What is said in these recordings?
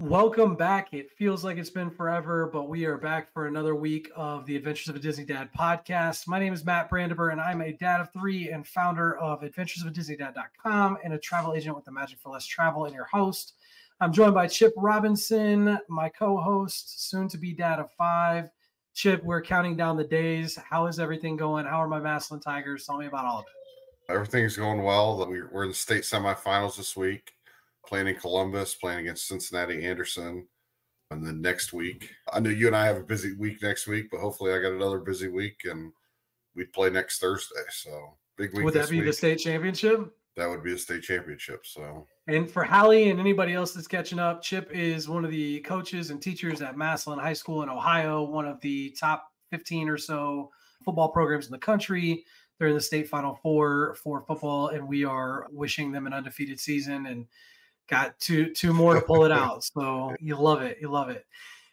Welcome back. It feels like it's been forever, but we are back for another week of the Adventures of a Disney Dad podcast. My name is Matt Brandenburg, and I'm a dad of three and founder of adventuresofaDisneyDad.com and a travel agent with the Magic for Less Travel and your host. I'm joined by Chip Robinson, my co-host, soon to be dad of five. Chip, we're counting down the days. How is everything going? How are my Massillon Tigers? Tell me about all of it. Everything's going well. We're in the state semifinals this week. Playing in Columbus, playing against Cincinnati Anderson. And then next week, I know you and I have a busy week next week, but hopefully I got another busy week and we play next Thursday. So big week. Would that be the state championship? That would be the state championship. So, and for Hallie and anybody else that's catching up, Chip is one of the coaches and teachers at Massillon High School in Ohio, one of the top 15 or so football programs in the country. They're in the state Final Four for football, and we are wishing them an undefeated season and got two more to pull it out. So you love it. You love it.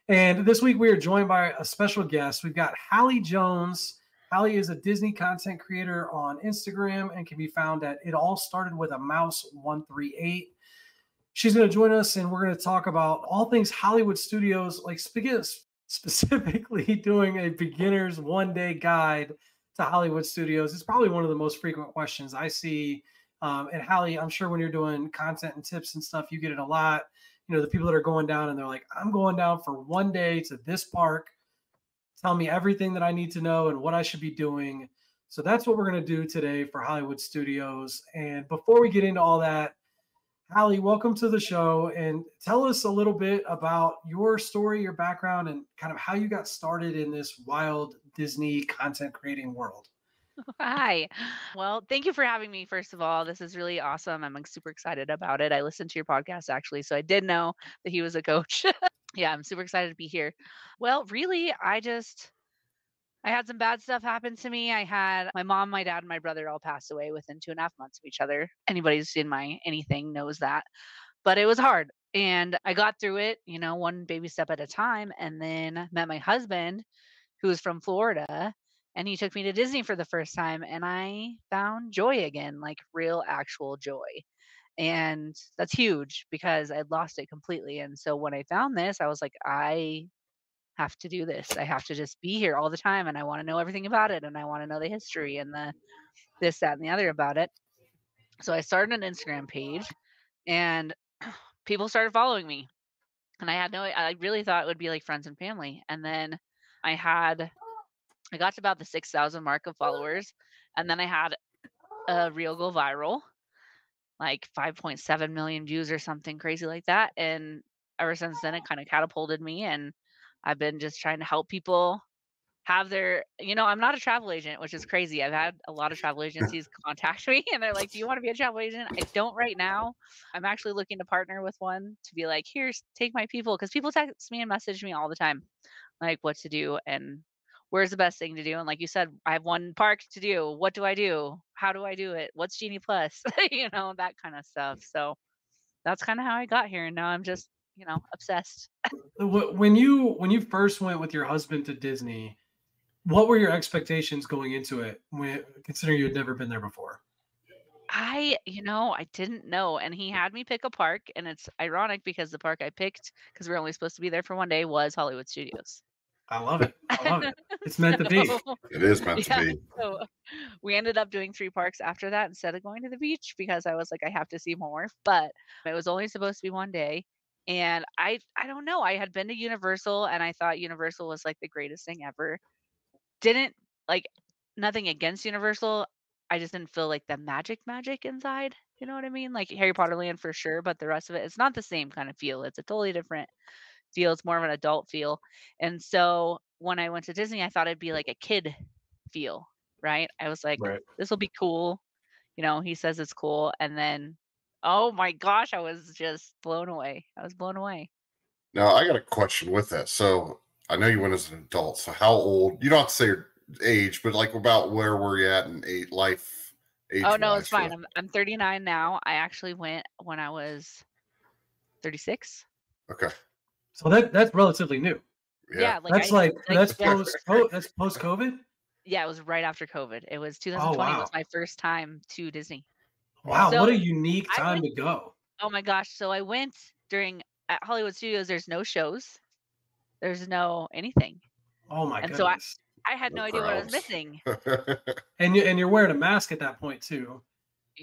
And this week we are joined by a special guest. We've got Hallie Jones. Hallie is a Disney content creator on Instagram and can be found at It All Started With a Mouse 138. She's going to join us and we're going to talk about all things Hollywood Studios, like specifically doing a beginner's one-day guide to Hollywood Studios. It's probably one of the most frequent questions I see. And Hallie, I'm sure when you're doing content and tips and stuff, you get it a lot. You know, the people that are going down and they're like, I'm going down for one day to this park. Tell me everything that I need to know and what I should be doing. So that's what we're going to do today for Hollywood Studios. And before we get into all that, Hallie, welcome to the show and tell us a little bit about your story, your background, and kind of how you got started in this wild Disney content creating world. Hi. Well, thank you for having me. First of all, this is really awesome. I'm super excited about it. I listened to your podcast actually, so I did know that he was a coach. Yeah, I'm super excited to be here. Well, really, I had some bad stuff happen to me. I had my mom, my dad, and my brother all pass away within 2.5 months of each other. Anybody who's seen my anything knows that. But it was hard. And I got through it, one baby step at a time, and then met my husband, who was from Florida. And he took me to Disney for the first time and I found joy again, like real actual joy. And that's huge because I'd lost it completely. And so when I found this, I was like, I have to do this. I have to just be here all the time. And I want to know everything about it. And I want to know the history and the this, that, and the other about it. So I started an Instagram page and people started following me. And I really thought it would be like friends and family. And then I got to about the 6,000 mark of followers, and then I had a reel go viral, like 5.7 million views or something crazy like that. And ever since then, it kind of catapulted me, and I've been just trying to help people have their, I'm not a travel agent, which is crazy. I've had a lot of travel agencies contact me, and they're like, do you want to be a travel agent? I don't right now. I'm actually looking to partner with one to be like, take my people, because people text me and message me all the time, like what to do and where's the best thing to do? And like you said, I have one park to do. What do I do? How do I do it? What's Genie Plus? That kind of stuff. So that's kind of how I got here. And now I'm just, obsessed. When you first went with your husband to Disney, what were your expectations going into it, considering you had never been there before? I didn't know. And he had me pick a park. And it's ironic because the park I picked, because we were only supposed to be there for one day, was Hollywood Studios. I love it. It's meant to be. It is meant to be. So we ended up doing 3 parks after that instead of going to the beach because I was like, I have to see more. But it was only supposed to be one day. And I don't know. I had been to Universal and I thought Universal was like the greatest thing ever. Didn't like nothing against Universal. I just didn't feel like the magic inside. You know what I mean? Like Harry Potter Land for sure. But the rest of it, it's not the same kind of feel. It's a totally different feel. It's more of an adult feel. And so when I went to Disney, I thought it'd be like a kid feel, right? I was like, This will be cool. He says it's cool. And then, oh my gosh, I was just blown away. Now, I got a question with that. So I know you went as an adult. So how old? You don't have to say your age, but like about where were you at in life? Oh, no, it's fine. I'm 39 now. I actually went when I was 36. Okay. So that's relatively new. Yeah, that's post COVID. Yeah, it was right after COVID. It was 2020 was my first time to Disney. Wow, so what a unique time to go. Oh my gosh. So I went during at Hollywood Studios, there's no shows, there's no anything. Oh my And so I, goodness. I had No no idea what I was crowds. missing. And you're wearing a mask at that point too.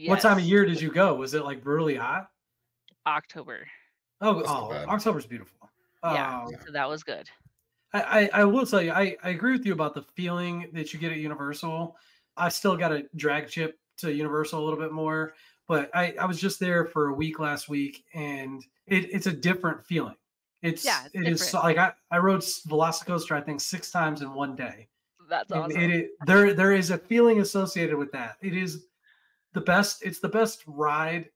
What time of Yes, year did you go? Was it like brutally hot? October. Oh, That's not oh, bad. October's beautiful. Yeah, Um, Yeah. so that was good. I will tell you, I agree with you about the feeling that you get at Universal. I still got to drag Chip to Universal a little bit more, but I was just there for a week last week, and it's a different feeling. Yeah, it's It is different. so, like I rode Velocicoaster I think 6 times in one day, That's and awesome. there is a feeling associated with that. It is the best. It's the best ride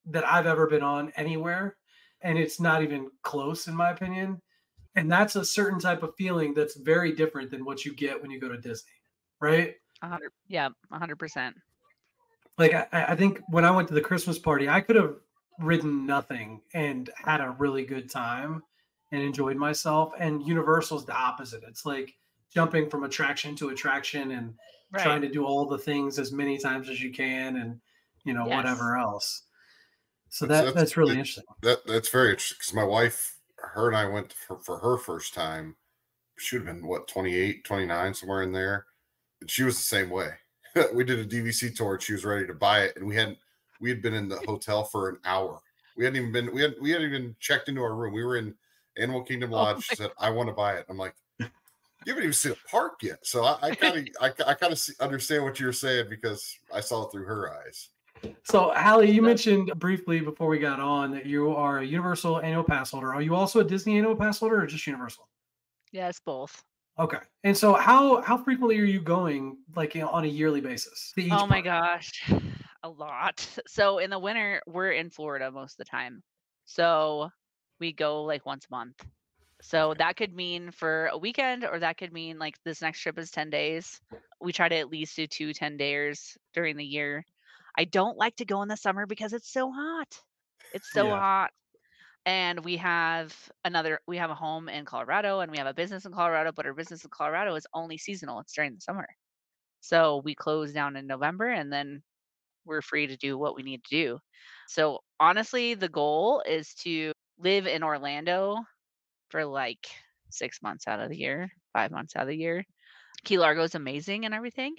that I've ever been on anywhere, and it's not even close in my opinion. And that's a certain type of feeling that's very different than what you get when you go to Disney, right? 100, yeah, 100%. Like I think when I went to the Christmas party, I could have ridden nothing and had a really good time and enjoyed myself. And Universal's the opposite. It's like jumping from attraction to attraction and trying Right. to do all the things as many times as you can and Yes. whatever else. So That's that's really it, interesting. that's very interesting because my wife, her and I went for her first time. She would have been what, 28, 29, somewhere in there. And she was the same way. We did a DVC tour and she was ready to buy it. And we had been in the hotel for an hour. We hadn't even checked into our room. We were in Animal Kingdom Oh Lodge. She my said, I want to buy it. I'm like, you haven't even seen a park yet. So I kind of understand what you're saying because I saw it through her eyes. So, Hallie, you That- mentioned briefly before we got on that you are a Universal annual pass holder. Are you also a Disney annual pass holder or just Universal? yes, both. Okay. And so how frequently are you going like on a yearly basis to Oh each my park? gosh, a lot. So in the winter, we're in Florida most of the time. So we go like once a month. So that could mean for a weekend, or that could mean like this next trip is 10 days. We try to at least do 2 10-dayers during the year. I don't like to go in the summer because it's so hot. It's so Yeah. hot. And we have a home in Colorado and we have a business in Colorado, but our business in Colorado is only seasonal. It's during the summer. So we close down in November and then we're free to do what we need to do. So honestly, the goal is to live in Orlando for like 6 months out of the year, 5 months out of the year. Key Largo is amazing and everything.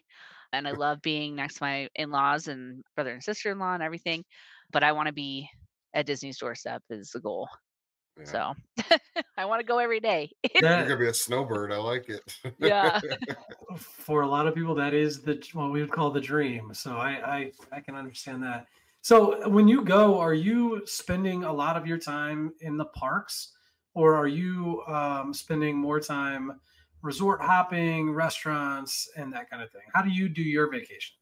And I love being next to my in laws and brother and sister in law and everything. But I want to be at Disney's doorstep is the goal. Yeah. So I want to go every day. You're That gonna be a snowbird. I like it. Yeah. for a lot of people that is the what we would call the dream. So I can understand that. So when you go, are you spending a lot of your time in the parks or are you spending more time resort hopping, restaurants, and that kind of thing? How do you do your vacations?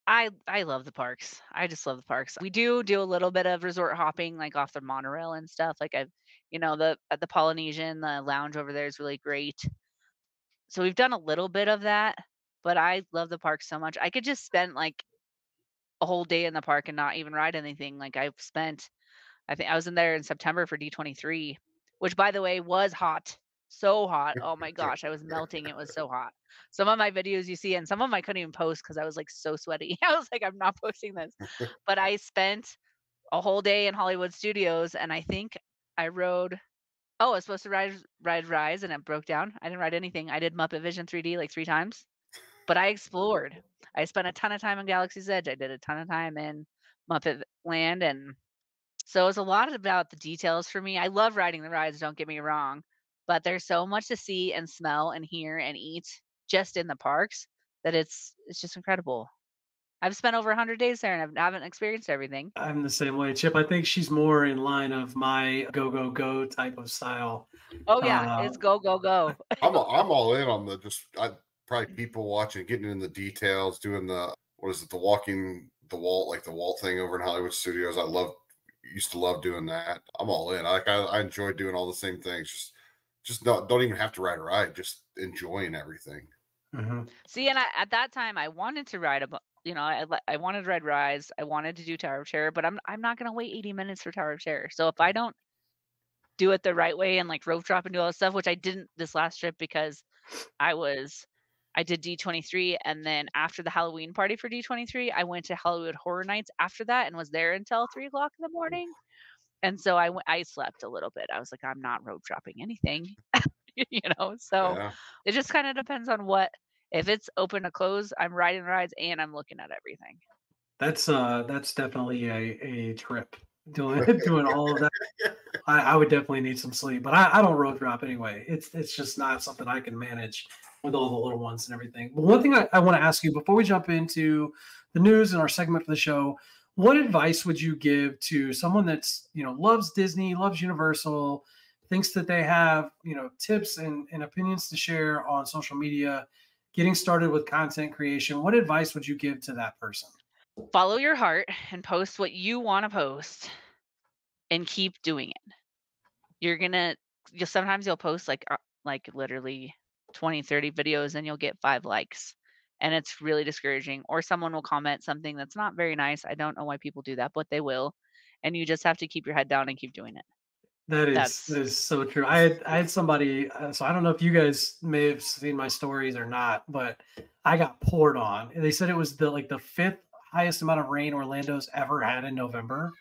I love the parks. I just love the parks. We do a little bit of resort hopping, like off the monorail and stuff. Like the at the Polynesian, the lounge over there is really great. So we've done a little bit of that, but I love the park so much. I could just spend like a whole day in the park and not even ride anything. Like I think I was in there in September for D23, which by the way was hot. So hot. Oh my gosh, I was melting. It was so hot. Some of my videos you see and some of them I couldn't even post because I was like so sweaty. I was like, I'm not posting this. But I spent a whole day in Hollywood Studios and I think I rode I was supposed to ride Rise and it broke down. I didn't ride anything. I did Muppet Vision 3D like 3 times, but I explored. I spent a ton of time in Galaxy's Edge. I did a ton of time in Muppet Land and so it's a lot about the details for me. I love riding the rides, don't get me wrong, but there's so much to see and smell and hear and eat just in the parks that it's just incredible. I've spent over 100 days there and I haven't experienced everything. I'm the same way, Chip. I think she's more in line of my go go go type of style. Oh yeah, Uh, it's go go go. I'm all in on the probably people watching, getting in the details, doing the what is it, the walking the wall, like the wall thing over in Hollywood Studios. Used to love doing that. I'm all in. I enjoy doing all the same things. Just don't even have to ride a ride. Just enjoying everything. mhm. See, and at that time I wanted to ride I wanted to ride rides. I wanted to do Tower of Terror, but I'm not going to wait 80 minutes for Tower of Terror. So if I don't do it the right way and like rope drop and do all this stuff, which I didn't this last trip because I was I did D23 and then after the Halloween party for D23, I went to Hollywood Horror Nights after that and was there until 3 o'clock in the morning. And so I slept a little bit. I was like, I'm not rope dropping anything, So Yeah. it just kind of depends on what. If it's open to close, I'm riding the rides and I'm looking at everything. That's definitely a trip doing doing all of that. I would definitely need some sleep, but I don't road drop anyway. It's just not something I can manage with all the little ones and everything. But one thing I want to ask you before we jump into the news and our segment for the show, what advice would you give to someone that's loves Disney, loves Universal, thinks that they have tips and opinions to share on social media, getting started with content creation? What advice would you give to that person? Follow your heart and post what you want to post and keep doing it. You're gonna you'll sometimes you'll post like literally 20, 30 videos and you'll get 5 likes. And it's really discouraging. Or someone will comment something that's not very nice. I don't know why people do that, but they will. And you just have to keep your head down and keep doing it. That That's is so true. I had somebody. So I don't know if you guys may have seen my stories or not, but I got poured on. And they said it was the fifth highest amount of rain Orlando's ever had in November,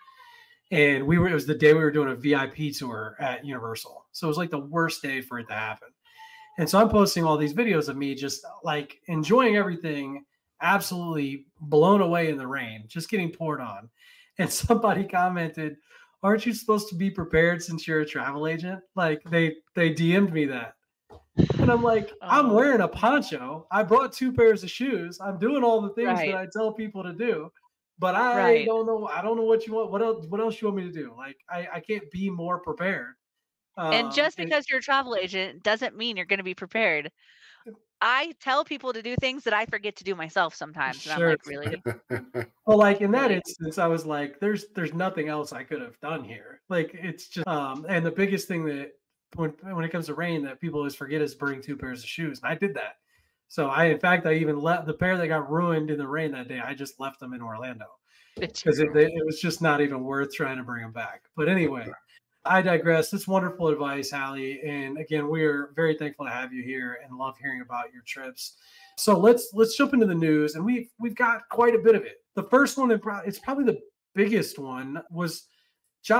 and it was the day we were doing a VIP tour at Universal. So it was like the worst day for it to happen. And so I'm posting all these videos of me just like enjoying everything, absolutely blown away in the rain, just getting poured on. And somebody commented, "Aren't you supposed to be prepared since you're a travel agent?" Like they DM'd me that. And I'm like, I'm oh, wearing a poncho. I brought 2 pairs of shoes. I'm doing all the things that right, I tell people to do. But I right. don't know. I don't know what you want. What else you want me to do? Like I can't be more prepared. And just And because you're a travel agent doesn't mean you're going to be prepared. I tell people to do things that I forget to do myself sometimes, and I'm sure. like, really, Well, like in that really. instance, I was like, there's nothing else I could have done here. Like it's just and the biggest thing that when it comes to rain that people always forget is bring 2 pairs of shoes. And I did that. So in fact I even left the pair that got ruined in the rain that day, I just left them in Orlando Did because you? it was just not even worth trying to bring them back. But anyway, I digress. That's wonderful advice, Hallie. And again, we are very thankful to have you here and love hearing about your trips. So let's jump into the news, and we've got quite a bit of it. The first one, and it's probably the biggest one, was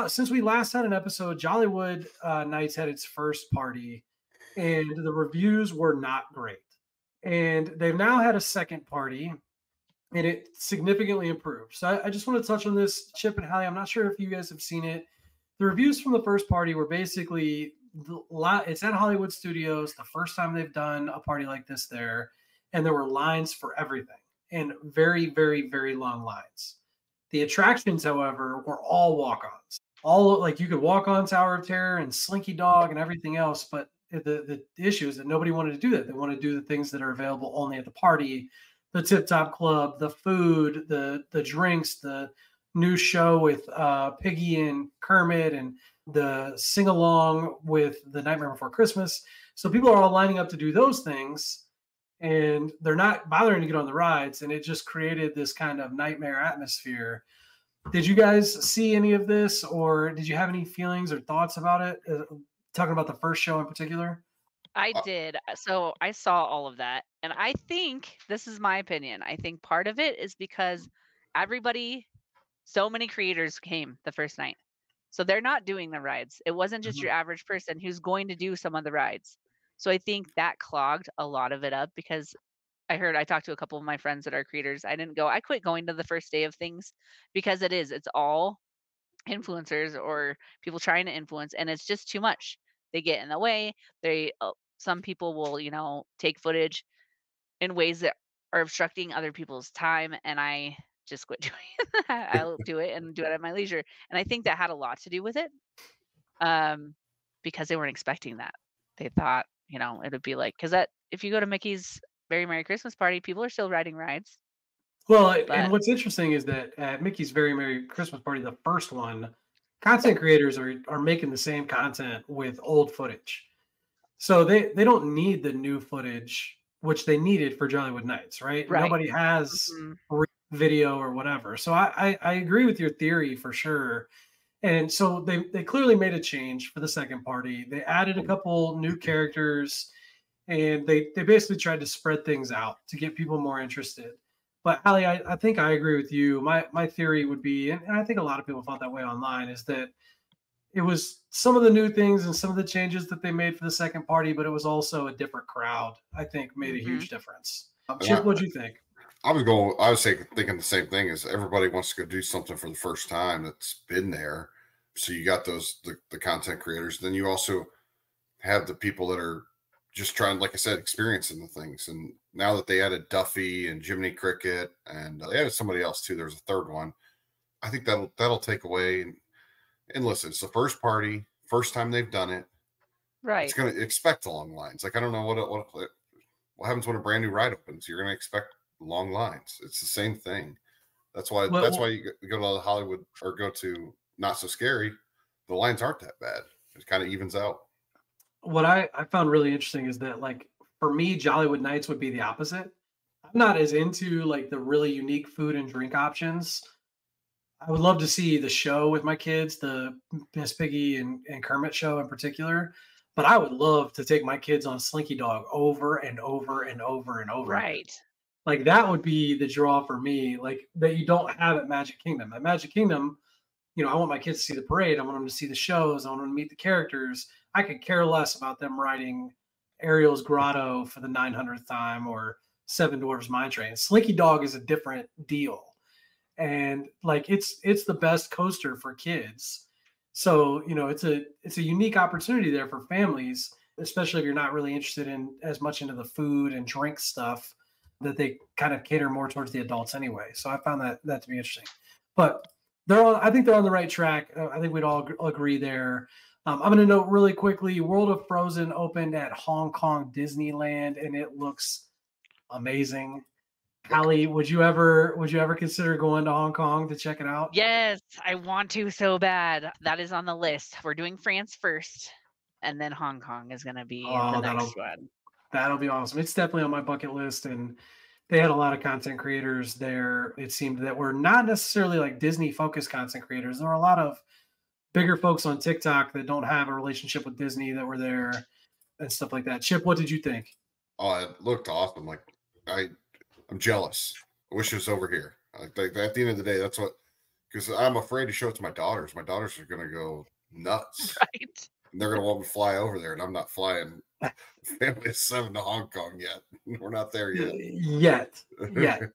since we last had an episode, Jollywood Nights had its first party, and the reviews were not great. And they've now had a second party, and it significantly improved. So I just want to touch on this, Chip and Hallie. I'm not sure if you guys have seen it. The reviews from the first party were basically it's at Hollywood Studios, the first time they've done a party like this there, and there were lines for everything and very, very, very long lines. The attractions, however, were all walk-ons. All like you could walk on Tower of Terror and Slinky Dog and everything else, but the issue is that nobody wanted to do that. They want to do the things that are available only at the party, the Tip Top Club, the food, the drinks, the new show with Piggy and Kermit, and the sing along with the Nightmare Before Christmas. So people are all lining up to do those things, and they're not bothering to get on the rides, and it just created this kind of nightmare atmosphere. Did you guys see any of this, or did you have any feelings or thoughts about it? Talking about the first show in particular. I Uh, did. So I saw all of that. And I think this is my opinion. I think part of it is because everybody, so many creators came the first night. So they're not doing the rides. It wasn't just Mhm. your average person who's going to do some of the rides. So I think that clogged a lot of it up because I talked to a couple of my friends that are creators. I didn't go, I quit going to the first day of things because it's all influencers or people trying to influence, and it's just too much. They get in the way. Some people will, take footage in ways that are obstructing other people's time, and I just quit doing it. I'll do it and do it at my leisure. And I think that had a lot to do with it. Um, because they weren't expecting that. They thought, it would be like, because that if you go to Mickey's Very Merry Christmas Party, people are still riding rides. Well, and But what's interesting is that at Mickey's Very Merry Christmas Party, the first one, content creators are making the same content with old footage. So they don't need the new footage, which they needed for Jollywood Nights, right? right. Nobody has Mhm. video or whatever. So I agree with your theory for sure. And so they clearly made a change for the second party. They added a couple new characters, and they basically tried to spread things out to get people more interested. But Ali, I think I agree with you. My theory would be, and I think a lot of people felt that way online, is that it was some of the new things and some of the changes that they made for the second party, but it was also a different crowd. I think made a Mhm. huge difference. And Chip, what'd you think? I was thinking the same thing, is everybody wants to go do something for the first time that's been there. So you got the content creators. Then you also have the people that are just trying, like I said, experiencing the things. And now that they added Duffy and Jiminy Cricket, and they added somebody else too, there's a third one. I think that'll take away. And listen, it's the first party, first time they've done it. Right. It's going to expect long lines. Like, I don't know what happens when a brand new ride opens. You're going to expect long lines. It's the same thing. That's why you go to Hollywood or go to Not So Scary. The lines aren't that bad. It kind of evens out. What I found really interesting is that, like, for me, Jollywood Nights would be the opposite. I'm not as into like the really unique food and drink options. I would love to see the show with my kids, the Miss Piggy and Kermit show in particular. But I would love to take my kids on Slinky Dog over and over and over and over again. Right. Like, that would be the draw for me, like, that you don't have at Magic Kingdom. At Magic Kingdom, I want my kids to see the parade. I want them to see the shows. I want them to meet the characters. I could care less about them riding Ariel's Grotto for the 900th time or Seven Dwarfs Mine Train. Slinky Dog is a different deal. And like, it's the best coaster for kids. So, it's a unique opportunity there for families, especially if you're not really interested in as much into the food and drink stuff, that they kind of cater more towards the adults anyway. So I found that to be interesting. But I think they're on the right track. I think we'd all agree there. I'm going to note really quickly, World of Frozen opened at Hong Kong Disneyland, and it looks amazing. Hallie, would you ever consider going to Hong Kong to check it out? Yes, I want to so bad. That is on the list. We're doing France first, and then Hong Kong is going to be the next one. That'll be awesome. It's definitely on my bucket list, and they had a lot of content creators there. It seemed that were not necessarily like Disney focused content creators. There were a lot of bigger folks on TikTok that don't have a relationship with Disney that were there and stuff like that. Chip, what did you think? Oh, it looked awesome. Like, I'm jealous. I wish it was over here. Like, at the end of the day, that's what, because I'm afraid to show it to my daughters. My daughters are going to go nuts. Right. And they're going to want me to fly over there, and I'm not flying family of 7 to Hong Kong yet. We're not there yet. Yet.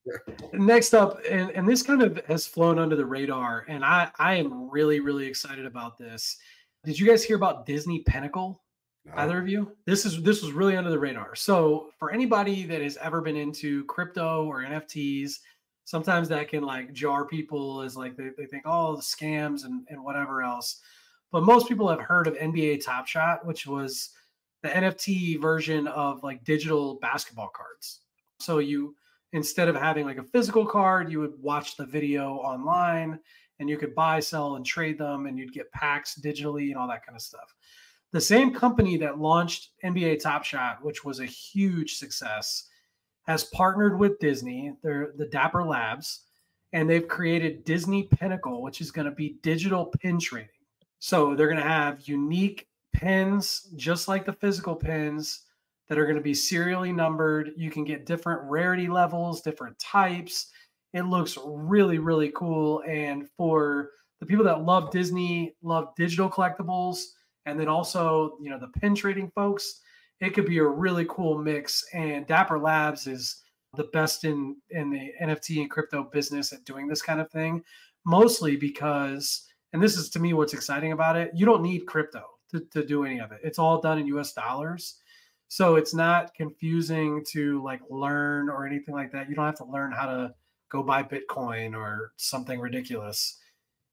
Next up, and this kind of has flown under the radar, and I am really, really excited about this. Did you guys hear about Disney Pinnacle? No. Either of you? This was really under the radar. So for anybody that has ever been into crypto or NFTs, sometimes that can like jar people as like they think, oh, the scams and whatever else. But most people have heard of NBA Top Shot, which was the NFT version of like digital basketball cards. So you, instead of having like a physical card, you would watch the video online and you could buy, sell, and trade them, and you'd get packs digitally and all that kind of stuff. The same company that launched NBA Top Shot, which was a huge success, has partnered with Disney. They're the Dapper Labs, and they've created Disney Pinnacle, which is going to be digital pin trading. So they're going to have unique pins, just like the physical pins, that are going to be serially numbered. You can get different rarity levels, different types. It looks really, really cool. And for the people that love Disney, love digital collectibles, and then also, the pin trading folks, it could be a really cool mix. And Dapper Labs is the best in the NFT and crypto business at doing this kind of thing, mostly because, and this is to me what's exciting about it, you don't need crypto to do any of it. It's all done in US dollars. So it's not confusing to like learn or anything like that. You don't have to learn how to go buy Bitcoin or something ridiculous.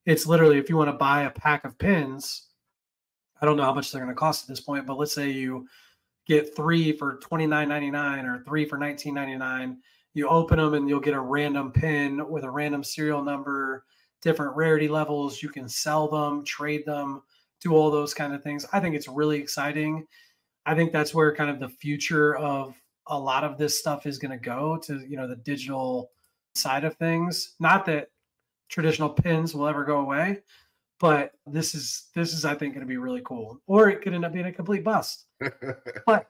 It's literally, if you want to buy a pack of pins, I don't know how much they're going to cost at this point, but let's say you get 3 for $29.99 or 3 for $19.99. You open them and you'll get a random pin with a random serial number, different rarity levels. You can sell them, trade them, do all those kind of things. I think it's really exciting. I think that's where kind of the future of a lot of this stuff is going to go, to, the digital side of things. Not that traditional pins will ever go away, but this is I think going to be really cool, or it could end up being a complete bust. But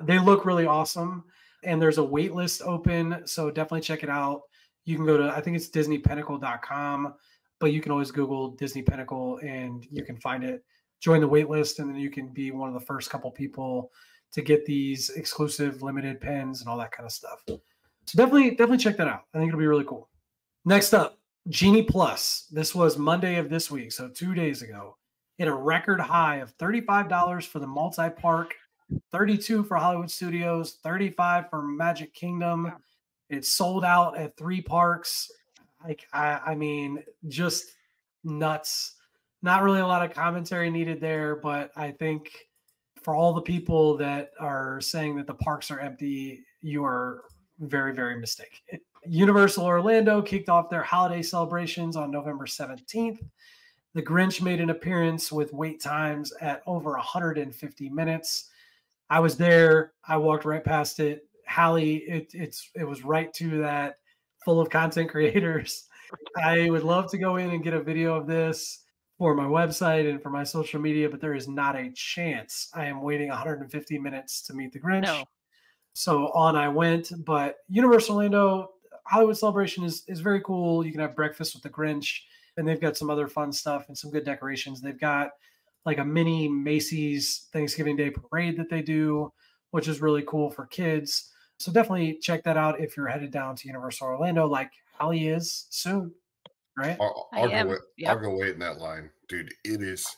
they look really awesome, and there's a wait list open, so definitely check it out. You can go to, I think it's disneypinnacle.com. but you can always Google Disney Pinnacle and you can find it. Join the wait list, and then you can be one of the first couple people to get these exclusive limited pins and all that kind of stuff. So definitely check that out. I think it'll be really cool. Next up, Genie Plus. This was Monday of this week, so 2 days ago. Hit a record high of $35 for the multi-park, $32 for Hollywood Studios, $35 for Magic Kingdom. Wow. It's sold out at 3 parks. I mean, just nuts. Not really a lot of commentary needed there, but I think for all the people that are saying that the parks are empty, you are very, very mistaken. Universal Orlando kicked off their holiday celebrations on November 17th. The Grinch made an appearance with wait times at over 150 minutes. I was there. I walked right past it. Hallie, it was right to that, full of content creators. I would love to go in and get a video of this for my website and for my social media, but there is not a chance I am waiting 150 minutes to meet the Grinch. No. So on I went, but Universal Orlando Hollywood Celebration is very cool. You can have breakfast with the Grinch, and they've got some other fun stuff and some good decorations. They've got like a mini Macy's Thanksgiving Day parade that they do, which is really cool for kids. So definitely check that out if you're headed down to Universal Orlando, like Hallie is soon, right? I'll go wait in that line, dude. It is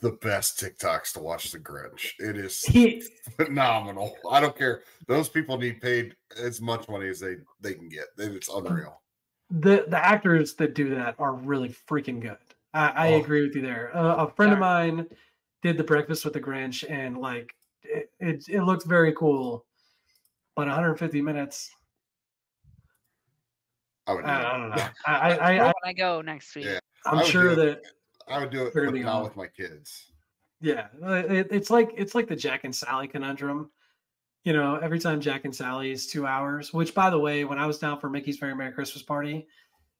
the best TikToks to watch the Grinch. It is phenomenal. I don't care. Those people need paid as much money as they can get. It's unreal. The actors that do that are really freaking good. I agree with you there. A friend of mine did the breakfast with the Grinch, and like it looks very cool. But 150 minutes. I would. I don't know. When I go next week, I'm sure that I would do it, but not with my kids. Yeah, it's like the Jack and Sally conundrum. You know, every time Jack and Sally is 2 hours. Which, by the way, when I was down for Mickey's Very Merry Christmas Party,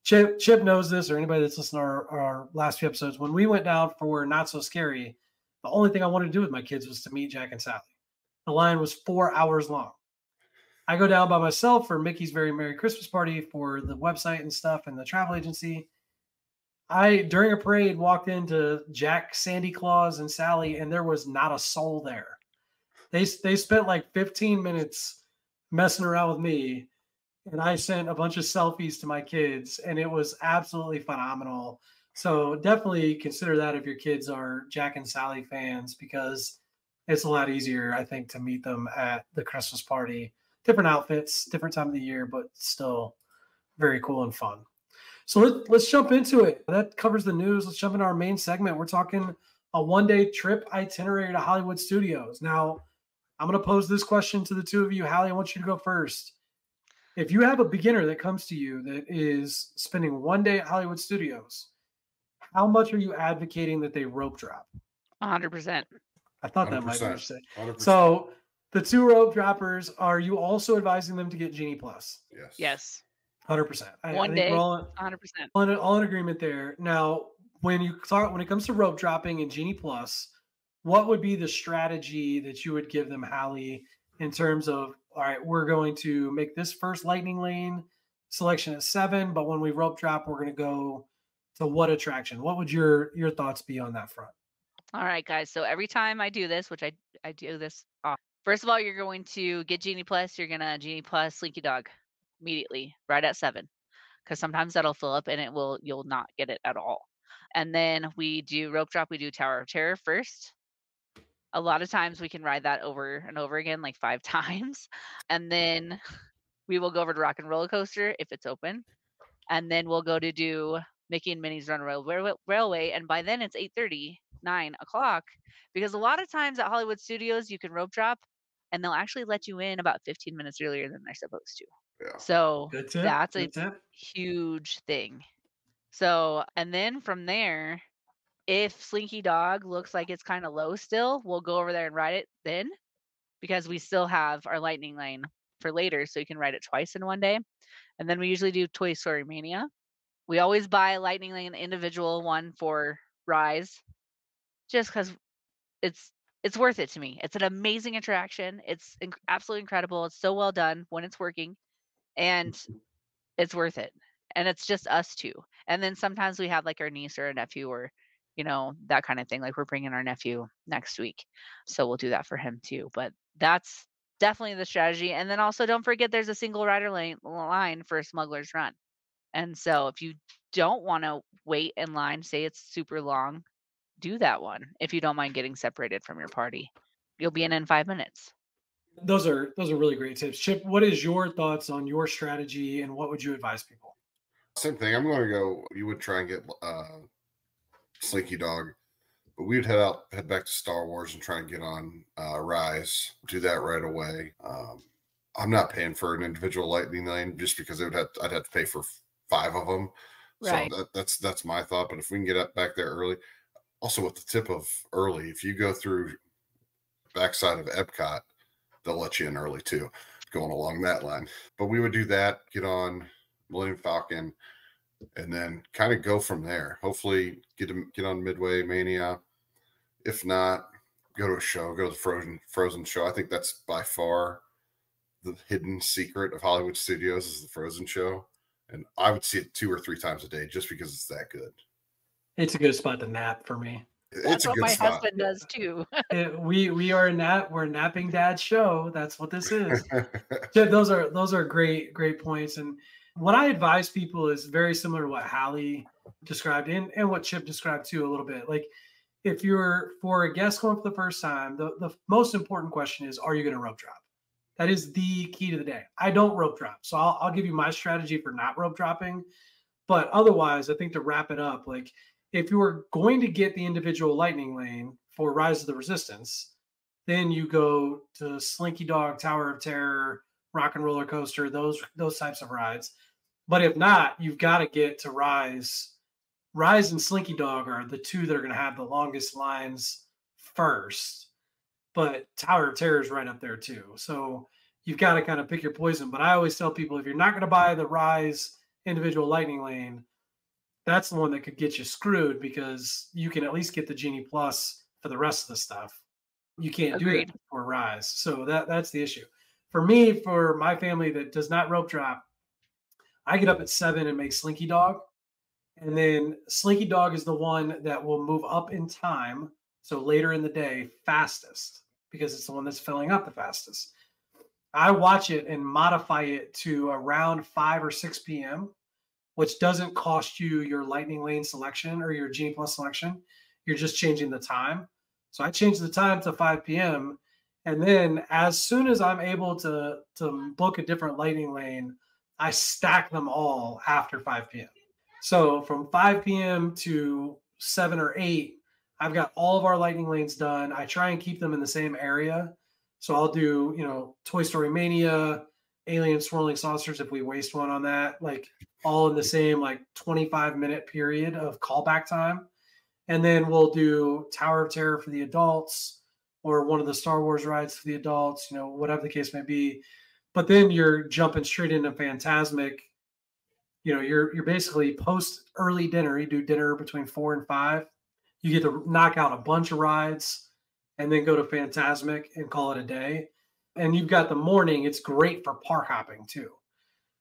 Chip knows this, or anybody that's listened to our last few episodes. When we went down for Not So Scary, the only thing I wanted to do with my kids was to meet Jack and Sally. The line was 4 hours long. I go down by myself for Mickey's Very Merry Christmas Party for the website and stuff and the travel agency. I, during a parade, walked into Jack, Sandy Claus, and Sally, and there was not a soul there. They spent like 15 minutes messing around with me, and I sent a bunch of selfies to my kids, and it was absolutely phenomenal. So definitely consider that if your kids are Jack and Sally fans, because it's a lot easier, I think, to meet them at the Christmas party. Different outfits, different time of the year, but still very cool and fun. So let's jump into it. That covers the news. Let's jump into our main segment. We're talking a one-day trip itinerary to Hollywood Studios. Now, I'm going to pose this question to the two of you. Hallie, I want you to go first. If you have a beginner that comes to you that is spending 1 day at Hollywood Studios, how much are you advocating that they rope drop? 100%. I thought that might be interesting. 100%. So the two rope droppers, are you also advising them to get Genie Plus? Yes. 100%. I One think day, we're all 100%. all in agreement there. Now, when it comes to rope dropping and Genie Plus, what would be the strategy that you would give them, Hallie, in terms of, all right, we're going to make this first lightning lane selection at 7, but when we rope drop, we're going to go to what attraction? What would your thoughts be on that front? All right, guys. So every time I do this, which I do this, first of all, you're going to get Genie Plus. You're going to Genie Plus Slinky Dog immediately, right at 7, because sometimes that'll fill up and you'll not get it at all. And then we do rope drop. We do Tower of Terror first. A lot of times we can ride that over and over again, like 5 times. And then we will go over to Rock and Roller Coaster if it's open. And then we'll go to do Mickey and Minnie's Runaway Railway. And by then it's 8:30, 9 o'clock. Because a lot of times at Hollywood Studios, you can rope drop and they'll actually let you in about 15 minutes earlier than they're supposed to. Yeah. So that's a huge thing. So, and then from there, if Slinky Dog looks like it's kind of low still, we'll go over there and ride it then, because we still have our lightning lane for later, so you can ride it twice in 1 day. And then we usually do Toy Story Mania. We always buy a lightning lane individual one for Rise, just because it's worth it to me. It's an amazing attraction. It's absolutely incredible. It's so well done when it's working, and it's worth it. and it's just us two. And then sometimes we have like our niece or a nephew or, that kind of thing. Like we're bringing our nephew next week. So we'll do that for him too. But that's definitely the strategy. And then also don't forget there's a single rider line for a smuggler's run. And so if you don't want to wait in line, say it's super long, do that one if you don't mind getting separated from your party. You'll be in 5 minutes. Those are really great tips. Chip, what is your thoughts on your strategy and what would you advise people? Same thing. I'm going to go. You would try and get Slinky Dog, but we would head back to Star Wars and try and get on Rise. Do that right away. I'm not paying for an individual lightning lane just because I'd have to pay for 5 of them. Right. So that's my thought. But if we can get up back there early, also with the tip of early, if you go through backside of Epcot, they'll let you in early too, going along that line. But we would do that, get on Millennium Falcon, and then kind of go from there. Hopefully get on Midway Mania. If not, go to a show, go to the Frozen show. I think that's by far the hidden secret of Hollywood Studios is the Frozen show. And I would see it 2 or 3 times a day just because it's that good. It's a good spot to nap for me. That's what my husband does too. We are we're a napping dad show. That's what this is. Yeah, those are great points. And what I advise people is very similar to what Hallie described and what Chip described too a little bit. Like if you're for a guest going for the first time, the most important question is, are you going to rope drop? That is the key to the day. I don't rope drop. So I'll give you my strategy for not rope dropping. But otherwise, I think to wrap it up, like if you are going to get the individual lightning lane for Rise of the Resistance, then you go to Slinky Dog, Tower of Terror, Rock and Roller Coaster, those types of rides. But if not, you've got to get to Rise. Rise and Slinky Dog are the 2 that are going to have the longest lines first. But Tower of Terror is right up there too. So you've got to kind of pick your poison. But I always tell people, if you're not going to buy the Rise individual lightning lane, that's the one that could get you screwed because you can at least get the Genie Plus for the rest of the stuff. You can't do it for Rise. So that's the issue. For me, for my family that does not rope drop, I get up at 7 and make Slinky Dog. And then Slinky Dog is the one that will move up in time. So later in the day, fastest, because it's the one that's filling up the fastest. I watch it and modify it to around 5 or 6 p.m., which doesn't cost you your lightning lane selection or your Genie Plus selection. You're just changing the time. So I change the time to 5 p.m. And then as soon as I'm able to book a different lightning lane, I stack them all after 5 p.m. So from 5 p.m. to 7 or 8, I've got all of our lightning lanes done. I try and keep them in the same area. So I'll do, Toy Story Mania, Alien Swirling Saucers if we waste one on that, like all in the same 25-minute period of callback time. And then we'll do Tower of Terror for the adults or one of the Star Wars rides for the adults, whatever the case may be. But then you're jumping straight into Phantasmic. You're basically post early dinner. You do dinner between 4 and 5. You get to knock out a bunch of rides and then go to Phantasmic and call it a day. And you've got the morning. It's great for park hopping too.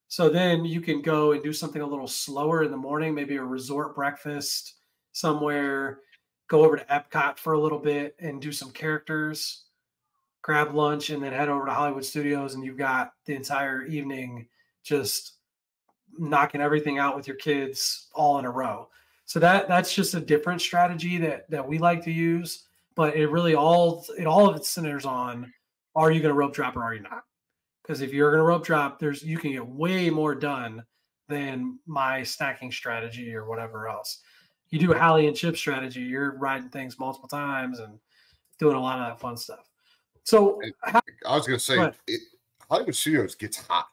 So then you can go and do something a little slower in the morning, maybe a resort breakfast somewhere, go over to Epcot for a little bit and do some characters, grab lunch, and then head over to Hollywood Studios. And you've got the entire evening just knocking everything out with your kids all in a row. So that's just a different strategy that we like to use. But it really all of it centers on, are you going to rope drop or are you not? Because if you're going to rope drop, you can get way more done than my stacking strategy or whatever else. You do Hallie and Chip strategy, you're riding things multiple times and doing a lot of that fun stuff. So I was going to say, Hollywood Studios gets hot.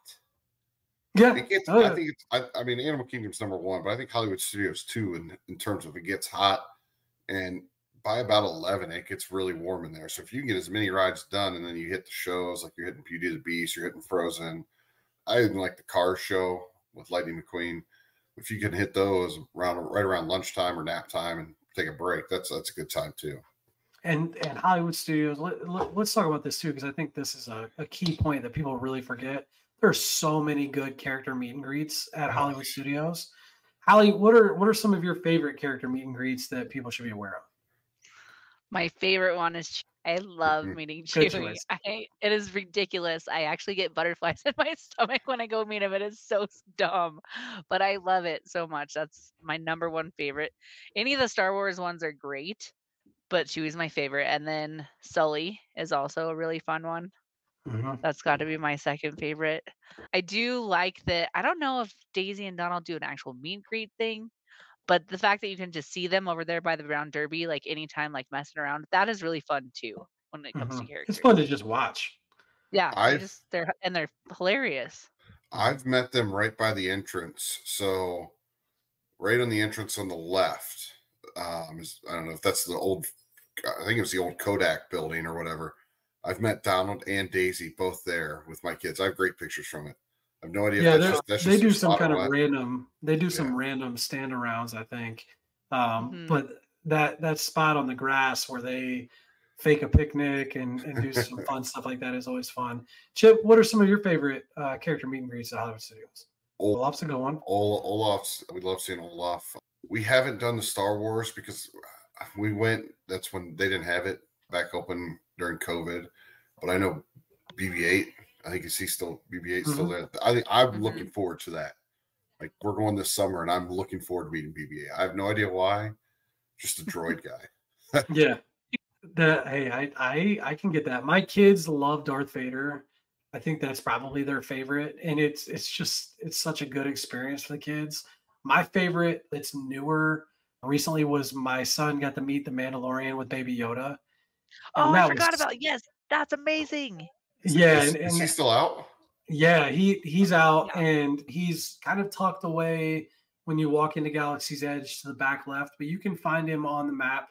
Yeah, I think Animal Kingdom's number 1, but I think Hollywood Studios 2 in terms of it gets hot, and by about 11 it gets really warm in there. So if you can get as many rides done and then you hit the shows, like you're hitting Beauty and the Beast, you're hitting Frozen. I even like the car show with Lightning McQueen. If you can hit those right around lunchtime or nap time and take a break, that's a good time too. And Hollywood Studios, let's talk about this too, because I think this is a key point that people really forget. There's so many good character meet and greets at Oh, Hollywood Studios. Hallie, what are some of your favorite character meet and greets that people should be aware of? My favorite one is I love meeting Good Chewie. choice. It is ridiculous. I actually get butterflies in my stomach when I go meet him. It is so dumb, but I love it so much. That's my number one favorite. Any of the Star Wars ones are great, but Chewie's my favorite. And then Sully is also a really fun one. Mhm. That's got to be my second favorite. I do like that. I don't know if Daisy and Donald do an actual meet and greet thing, but the fact that you can just see them over there by the Brown Derby, like anytime, like messing around, that is really fun too when it comes to It's fun characters. to just watch. Yeah, I've they're hilarious. I've met them right by the entrance. So right on the entrance on the left. I don't know if that's the old. I think it was the old Kodak building or whatever. I've met Donald and Daisy both there with my kids. I have great pictures from it. I have no idea if Yeah, that's they just their do some spot kind or of what. random. They do Yeah. some random stand arounds, I think. Hmm. But that spot on the grass where they fake a picnic and do some fun stuff like that is always fun. Chip, what are some of your favorite character meet and greets at Hollywood Studios? Olaf's a good one. Olaf's. We love seeing Olaf. We haven't done the Star Wars because we went. That's when they didn't have it back open during COVID. But I know BB-8. I think he's still BB-8 still there. I think I'm looking forward to that. Like we're going this summer, and I'm looking forward to meeting BB-8. I have no idea why. Just a droid guy. Yeah. Hey, I can get that. My kids love Darth Vader. I think that's probably their favorite, and it's such a good experience for the kids. My favorite that's newer recently was my son got to meet the Mandalorian with Baby Yoda, Oh, and I that forgot was about yes, that's amazing. yeah, Is he still out? yeah, he's out Yeah, and he's kind of tucked away when you walk into Galaxy's Edge to the back left, but you can find him on the map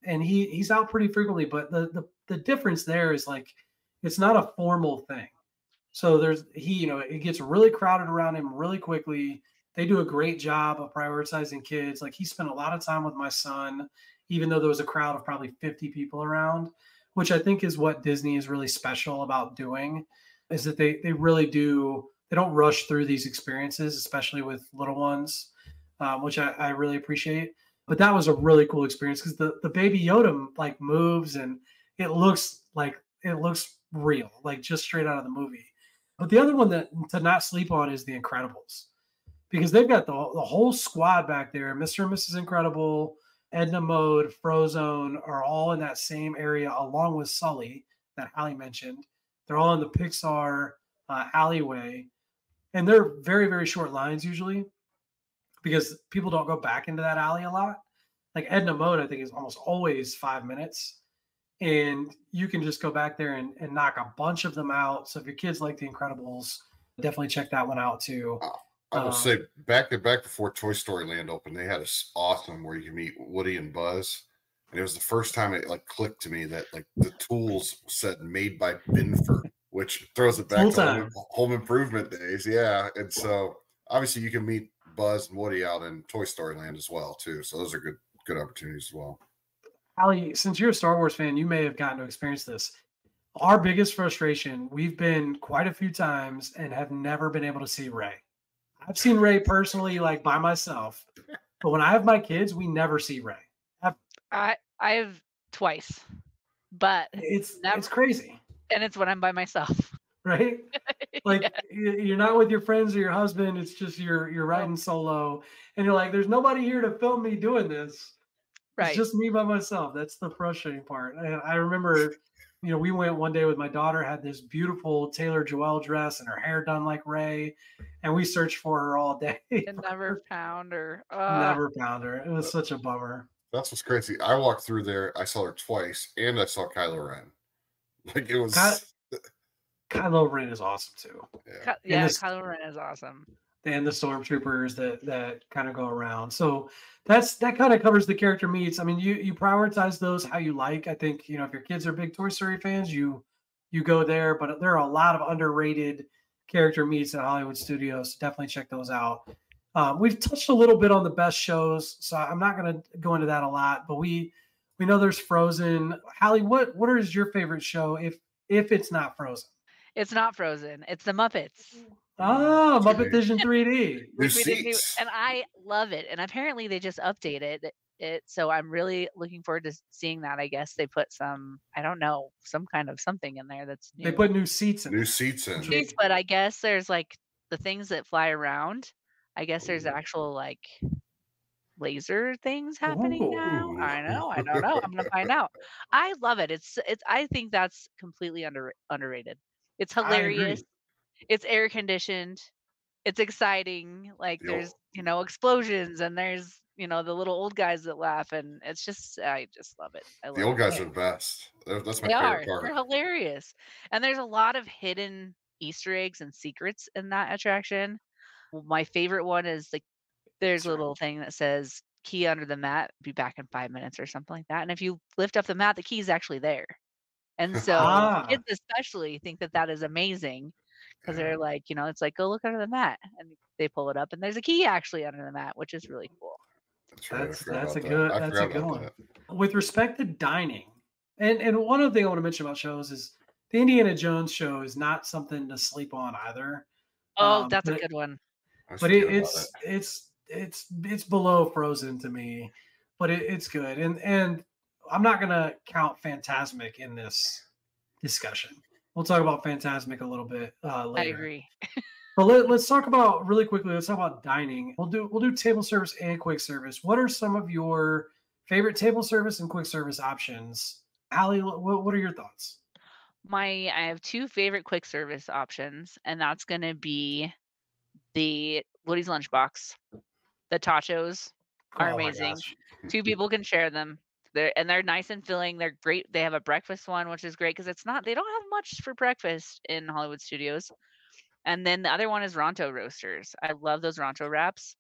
and he's out pretty frequently. But the difference there is like it's not a formal thing. So it gets really crowded around him really quickly. They do a great job of prioritizing kids. Like he spent a lot of time with my son, even though there was a crowd of probably 50 people around, which I think is what Disney is really special about doing, is that they really do, they don't rush through these experiences, especially with little ones, which I really appreciate. But that was a really cool experience because the baby Yoda like moves and it looks real, like just straight out of the movie. But the other one that to not sleep on is The Incredibles because they've got the whole squad back there. Mr. and Mrs. Incredible, Edna Mode, Frozone are all in that same area along with Sully that Hallie mentioned. They're all in the Pixar alleyway. And they're very, very short lines usually because people don't go back into that alley a lot. Like Edna Mode, I think, is almost always 5 minutes and you can just go back there and knock a bunch of them out. So if your kids like The Incredibles, definitely check that one out too. I will say back before Toy Story Land opened, they had a awesome where you can meet Woody and Buzz, and it was the first time it like clicked to me that like the tools said made by Binford, which throws it back to home improvement days. Yeah, and so obviously you can meet Buzz and Woody out in Toy Story Land as well too. So those are good opportunities as well. Hallie, since you're a Star Wars fan, you may have gotten to experience this. Our biggest frustration, we've been quite a few times and have never been able to see Rey. I've seen Rey personally, like by myself, but when I have my kids, we never see Rey. I've twice, but It's never, crazy, and it's when I'm by myself. right? Like Yeah. you're not with your friends or your husband. It's just you're riding solo, and you're like, "There's nobody here to film me doing this." It's Right. just me by myself. That's the frustrating part. And I remember, we went one day with my daughter, had this beautiful Taylor Joelle dress and her hair done like Rey, and we searched for her all day. And never found her. Never found her. It was such a bummer. That's what's crazy. I walked through there. I saw her twice, and I saw Kylo Ren. Like it was. Kylo Ren is awesome too. Yeah, Kylo Ren is awesome. And the stormtroopers that kind of go around. So that kind of covers the character meets. I mean, you prioritize those how you like. I think if your kids are big Toy Story fans, you go there. But there are a lot of underrated character meets at Hollywood Studios. So definitely check those out. We've touched a little bit on the best shows, so I'm not going to go into that a lot. But we know there's Frozen. Hallie, what is your favorite show if it's not Frozen? It's not Frozen. It's the Muppets, Oh, Muppet Okay. Vision 3D. New which we didn't do, seats. and I love it. And apparently they just updated it, so I'm really looking forward to seeing that. I guess they put some, I don't know, some kind of something in there that's They new. put new seats in New it, seats which in. will Seats, be but I guess there's like the things that fly around. I guess there's Ooh. actual like laser things happening ooh, now. Ooh. I know. I don't know. I'm gonna find out. I love it. It's. I think that's completely underrated. It's I hilarious. agree. It's air conditioned. It's exciting. Like The there's old, explosions and there's the little old guys that laugh and it's just I just love it. I the love old it. guys are the best. That's my They favorite are. part. They're hilarious. And there's a lot of hidden Easter eggs and secrets in that attraction. My favorite one is like there's a Sorry. little thing that says key under the mat, be back in 5 minutes or something like that. And if you lift up the mat, the key is actually there. And so Ah, kids especially think that that is amazing because they're like, it's like, go look under the mat. And they pull it up and there's a key actually under the mat, which is really cool. That's right. I forgot that's a about that. good I that's a forgot good about one. that. With respect to dining, and one other thing I want to mention about shows is the Indiana Jones show is not something to sleep on either. Oh, that's a But good one. I just but forgot about it. it's below Frozen to me, but it's good. And I'm not gonna count Phantasmic in this discussion. We'll talk about Phantasmic a little bit I later. agree. But let's talk about really quickly. Let's talk about dining. We'll do table service and quick service. What are some of your favorite table service and quick service options? Hallie, what are your thoughts? I have two favorite quick service options, and that's gonna be the Woody's Lunchbox. The tachos are Oh my amazing. gosh. Two people can share them. They're nice and filling. They're great. They have a breakfast one, which is great because they don't have much for breakfast in Hollywood Studios. And then the other one is Ronto Roasters. I love those Ronto wraps.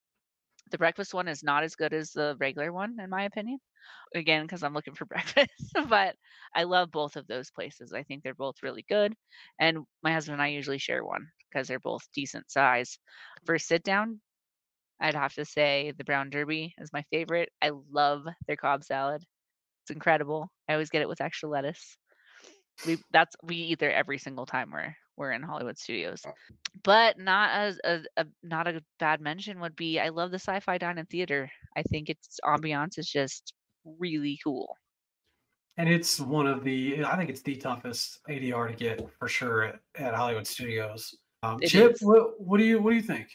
The breakfast one is not as good as the regular one, in my opinion. Again, because I'm looking for breakfast. But I love both of those places. I think they're both really good. And my husband and I usually share one because they're both decent size. For sit down, I'd have to say the Brown Derby is my favorite. I love their Cobb salad. It's incredible. I always get it with extra lettuce. We eat there every single time we're in Hollywood Studios. But not as not a bad mention would be I love the Sci-Fi Dine-In Theater. I think its ambiance is just really cool. And it's one of the, I think it's the toughest ADR to get for sure at Hollywood Studios. It Chip, is. what do you think?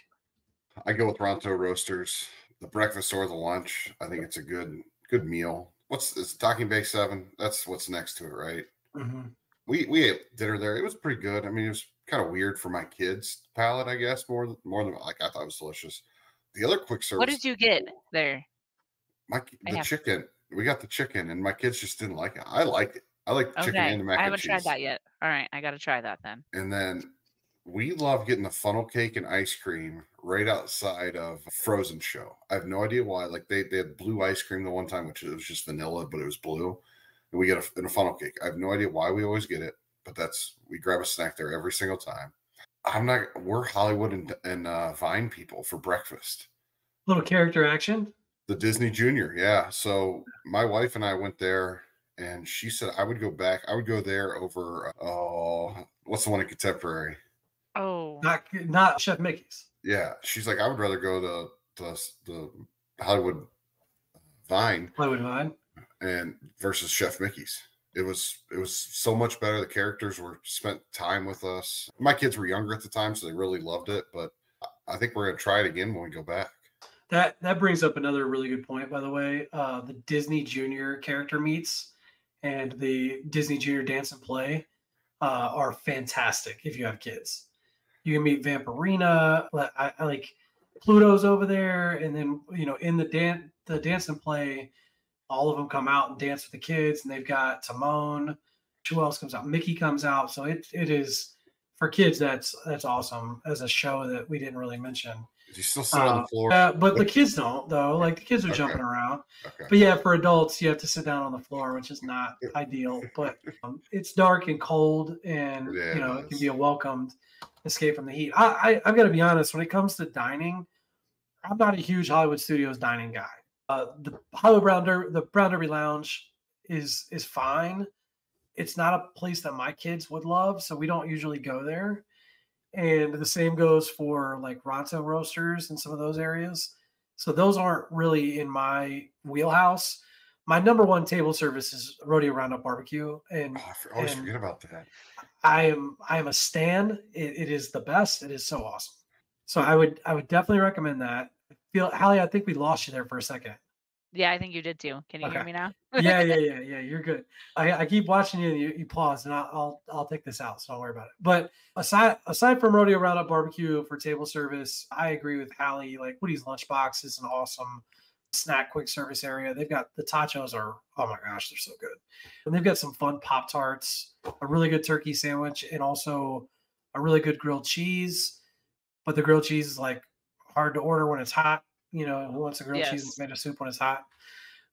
I go with Ronto Roasters. The breakfast or the lunch. I think it's a good meal. It's Docking Bay 7? That's what's next to it, right? Mm-hmm. We ate dinner there. It was pretty good. I mean, it was kind of weird for my kids' palate, I guess, more than like I thought it was delicious. The other quick What service, did you get there? I the have chicken. We got the chicken, and my kids just didn't like it. I liked it. I like the chicken okay. and the I mac and haven't tried cheese. that yet. All right, I gotta try that then. And then we love getting the funnel cake and ice cream right outside of Frozen show. I have no idea why. Like they had blue ice cream the one time, which was just vanilla, but it was blue. And we get a funnel cake. I have no idea why we always get it, but we grab a snack there every single time. We're Hollywood and Vine people for breakfast. Little character action. The Disney Junior, yeah. So my wife and I went there, and she said I would go back. I would go there over. What's the one in Contemporary? Oh, Not Chef Mickey's. Yeah, she's like I would rather go to the Hollywood Vine Hollywood Vine. and versus Chef Mickey's. It was so much better. The characters spent time with us. My kids were younger at the time, so they really loved it. But I think we're gonna try it again when we go back. That brings up another really good point, by the way. The Disney Junior character meets and the Disney Junior Dance and Play are fantastic if you have kids. You can meet Vampirina. I like Pluto's over there, and then in the dance and play, all of them come out and dance with the kids, and they've got Timon. Who else comes out? Mickey comes out. So it is for kids. That's awesome as a show that we didn't really mention. Did you still sit on the floor? But the kids don't though. Like the kids are Okay. jumping around. Okay. But yeah, for adults, you have to sit down on the floor, which is not ideal. But it's dark and cold, and Yeah, it can be a welcomed escape from the heat. I've got to be honest. When it comes to dining, I'm not a huge Hollywood Studios dining guy. The Brown Derby Lounge is fine, it's not a place that my kids would love, so we don't usually go there. And the same goes for like Ronto roasters and some of those areas. So those aren't really in my wheelhouse. My number one table service is Rodeo Roundup Barbecue, Oh, I always forget about that. I am a stan. It is the best. It is so awesome. So I would definitely recommend that. Hallie, I think we lost you there for a second. Yeah, I think you did too. Can you hear Okay. me now? Yeah. You're good. I keep watching you and you pause, and I'll take this out, so don't worry about it. But aside from Rodeo Roundup Barbecue for table service, I agree with Hallie. Like Woody's Lunchbox is an awesome snack quick service area. They've got the tachos are, oh my gosh, they're so good. And they've got some fun Pop Tarts, a really good turkey sandwich, and also a really good grilled cheese. But the grilled cheese is like hard to order when it's hot. You know, who wants a grilled cheese and Yes. tomato soup when it's hot?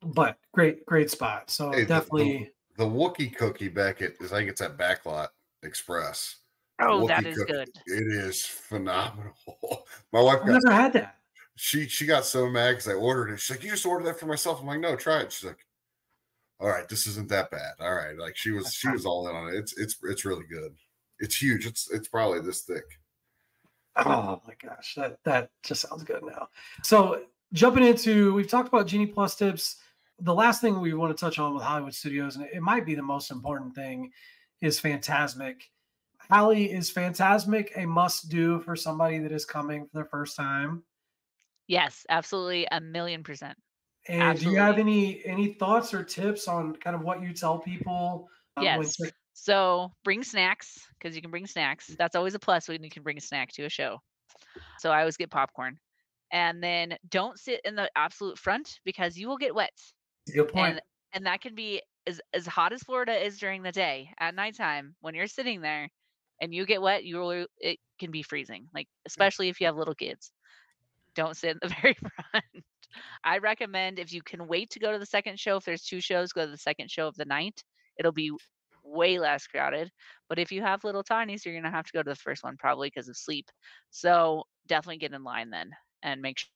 But great spot. So Hey, definitely. the Wookiee cookie back at, I think it's at Backlot Express. The Oh, that Wookiee is cookie, good. it is phenomenal. My wife I've never had that. she got so mad because I ordered it. She's like, "You just ordered that for myself." I'm like, "No, try it." She's like, "All right, this isn't that bad." All right, like she was all in on it. It's really good. It's huge. It's probably this thick. Oh my gosh, that just sounds good now. So jumping into, we've talked about Genie Plus tips. The last thing we want to touch on with Hollywood Studios, and it might be the most important thing, is Phantasmic. Hallie, is Phantasmic a must do for somebody that is coming for their first time? Yes, absolutely, 1,000,000%. And do you have Absolutely. any thoughts or tips on kind of what you tell people when Yes. So bring snacks because you can bring snacks. That's always a plus when you can bring a snack to a show. So I always get popcorn. And then don't sit in the absolute front because you will get wet. good point? And that can be as hot as Florida is during the day. At nighttime, when you're sitting there and you get wet, it can be freezing. Like especially if you have little kids. Don't sit in the very front. I recommend if you can wait to go to the second show, if there's 2 shows, go to the second show of the night. It'll be way less crowded. But if you have little tinies, you're gonna have to go to the first one probably because of sleep. So definitely get in line then and make sure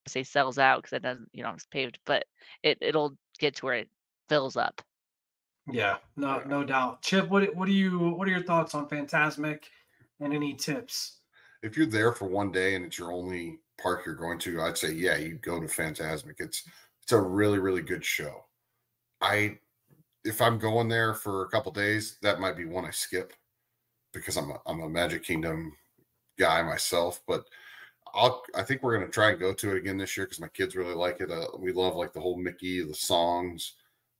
say sells out because it doesn't, it's paved, but it'll get to where it fills up. Yeah, no doubt. Chip, what are your thoughts on Phantasmic and any tips? If you're there for one day and it's your only park you're going to, I'd say yeah, you go to Phantasmic. It's a really really good show. I If I'm going there for a couple days, that might be one I skip because I'm a Magic Kingdom guy myself. But I think we're gonna try and go to it again this year because my kids really like it. We love like the whole Mickey, the songs,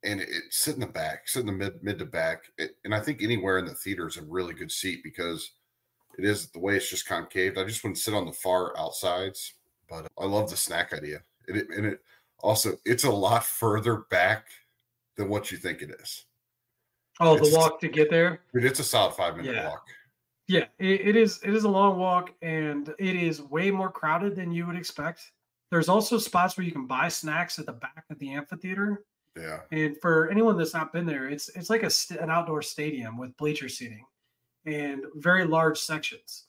and sit in the back, sit in the mid to back. And I think anywhere in the theater is a really good seat because it is the way it's just concaved. I just wouldn't sit on the far outsides, but I love the snack idea. And it also it's a lot further back than what you think it is. Oh, the It's walk to get there? it's a solid 5 minute Yeah. walk. Yeah, it is a long walk and it is way more crowded than you would expect. There's also spots where you can buy snacks at the back of the amphitheater. Yeah. And for anyone that's not been there, it's like an outdoor stadium with bleacher seating and very large sections.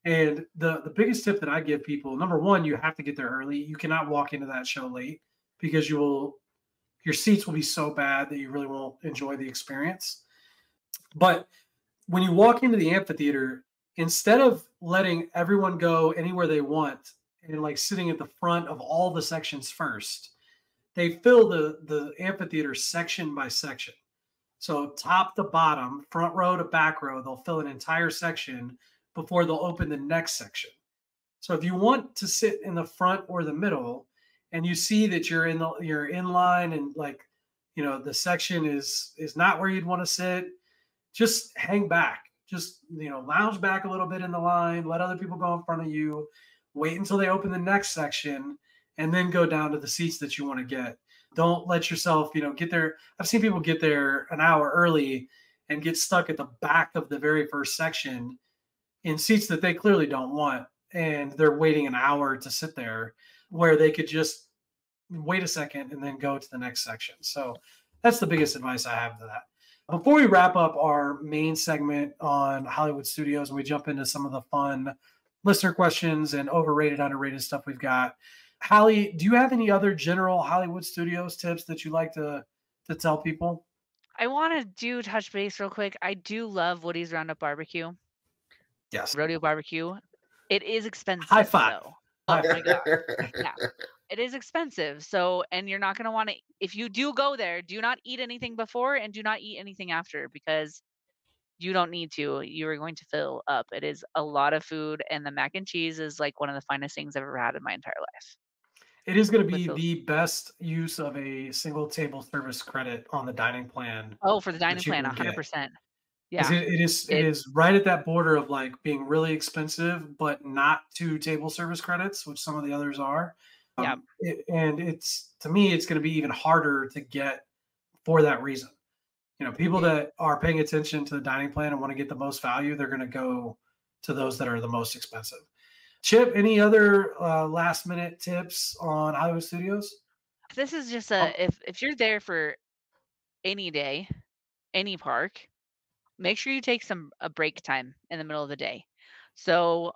And the biggest tip that I give people, number one, you have to get there early. You cannot walk into that show late because your seats will be so bad that you really won't enjoy the experience. But when you walk into the amphitheater, instead of letting everyone go anywhere they want and like sitting at the front of all the sections first, they fill the amphitheater section by section. So top to bottom, front row to back row, they'll fill an entire section before they'll open the next section. So if you want to sit in the front or the middle, and you see that you're in line and like the section is not where you'd want to sit, just hang back. Just lounge back a little bit in the line, let other people go in front of you, wait until they open the next section, and then go down to the seats that you want to get. Don't let yourself, get there. I've seen people get there an hour early and get stuck at the back of the very first section in seats that they clearly don't want. And they're waiting an hour to sit there where they could just wait a second and then go to the next section. So that's the biggest advice I have to that. Before we wrap up our main segment on Hollywood Studios and we jump into some of the fun listener questions and overrated, underrated stuff we've got, Hallie, do you have any other general Hollywood Studios tips that you like to tell people? I want to do touch base real quick. I do love Woody's Roundup Barbecue, Yes. Rodeo Barbecue. It is High expensive five. though. High Oh my five. gosh. Yeah. It is expensive. So, and you're not going to want to, if you do go there, do not eat anything before and do not eat anything after because you don't need to. You are going to fill up. It is a lot of food, and the mac and cheese is like one of the finest things I've ever had in my entire life. It is going to With be those, the best use of a single table service credit on the dining plan oh, for the dining that you plan, can get. 100%. 'Cause Yeah. it It, is right at that border of like being really expensive, but not two table service credits, which some of the others are. yeah. And it's to me, it's going to be even harder to get for that reason. You know, people that are paying attention to the dining plan and want to get the most value, they're going to go to those that are the most expensive. Chip, any other last minute tips on Hollywood Studios? This is just Oh, if you're there for any day, any park, make sure you take a break time in the middle of the day. So,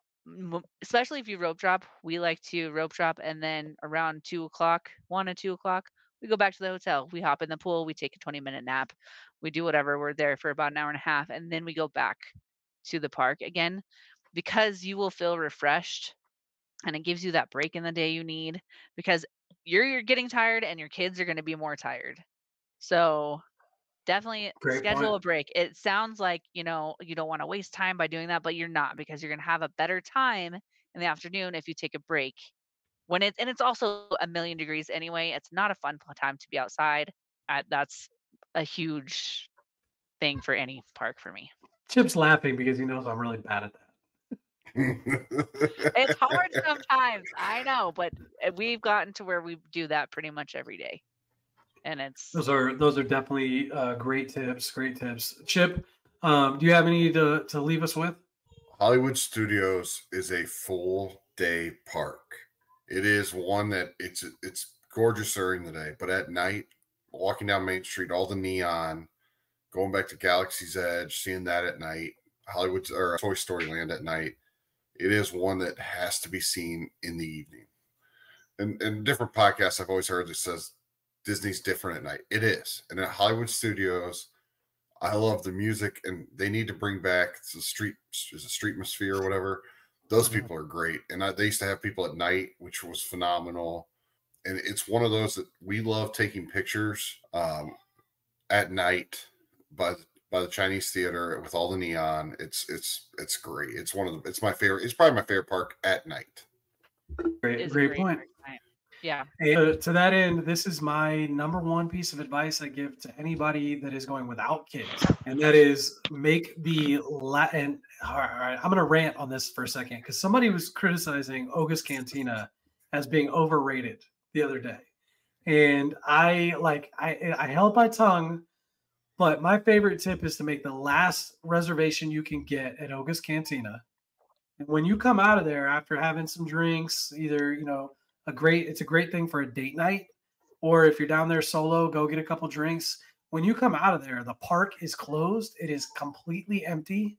especially if you rope drop, we like to rope drop, and then around 2 o'clock, 1 to 2 o'clock, we go back to the hotel. We hop in the pool, we take a 20-minute nap, we do whatever. We're there for about an hour and a half, and then we go back to the park again because you will feel refreshed and it gives you that break in the day you need because you're getting tired and your kids are going to be more tired. So definitely great schedule point. a break. It sounds like, you don't want to waste time by doing that, but you're not because you're going to have a better time in the afternoon if you take a break. It's also a million degrees anyway. It's not a fun time to be outside. That's a huge thing for any park for me. Chip's laughing because he knows I'm really bad at that. It's hard sometimes, I know, but we've gotten to where we do that pretty much every day. And it's Those are definitely great tips. Great tips. Chip, do you have any to leave us with? Hollywood Studios is a full day park. It is one that it's gorgeous during the day, but at night, walking down Main Street, all the neon, going back to Galaxy's Edge, seeing that at night, Hollywood or Toy Story Land at night, it is one that has to be seen in the evening. And different podcasts I've always heard that says Disney's different at night. It is. And at Hollywood Studios, I love the music, and they need to bring back the streetmosphere or whatever. Those people are great. And they used to have people at night, which was phenomenal. And it's one of those that we love taking pictures at night by the Chinese theater with all the neon. It's great. It's my favorite. It's probably my favorite park at night. Great point. Yeah. And to that end, this is my number one piece of advice I give to anybody that is going without kids, and that is make the Latin. All right, I'm going to rant on this for a second because somebody was criticizing Oga's Cantina as being overrated the other day, and I held my tongue. But my favorite tip is to make the last reservation you can get at Oga's Cantina. And when you come out of there after having some drinks, either, it's a great thing for a date night, or if you're down there solo, go get a couple drinks. When you come out of there, the park is closed. It is completely empty,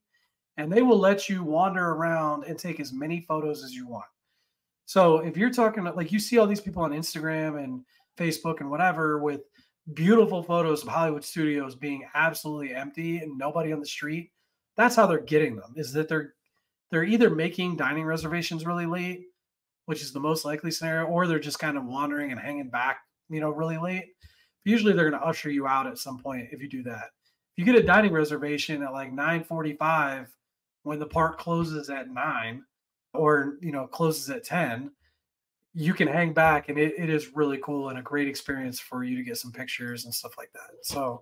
and they will let you wander around and take as many photos as you want. So if you're talking like you see all these people on Instagram and Facebook and whatever with beautiful photos of Hollywood Studios being absolutely empty and nobody on the street, that's how they're getting them, is that they're either making dining reservations really late, which is the most likely scenario, or they're just kind of wandering and hanging back, really late. But usually they're going to usher you out at some point if you do that. If you get a dining reservation at like 9:45 when the park closes at 9 or closes at 10, you can hang back, and it is really cool and a great experience for you to get some pictures and stuff like that. So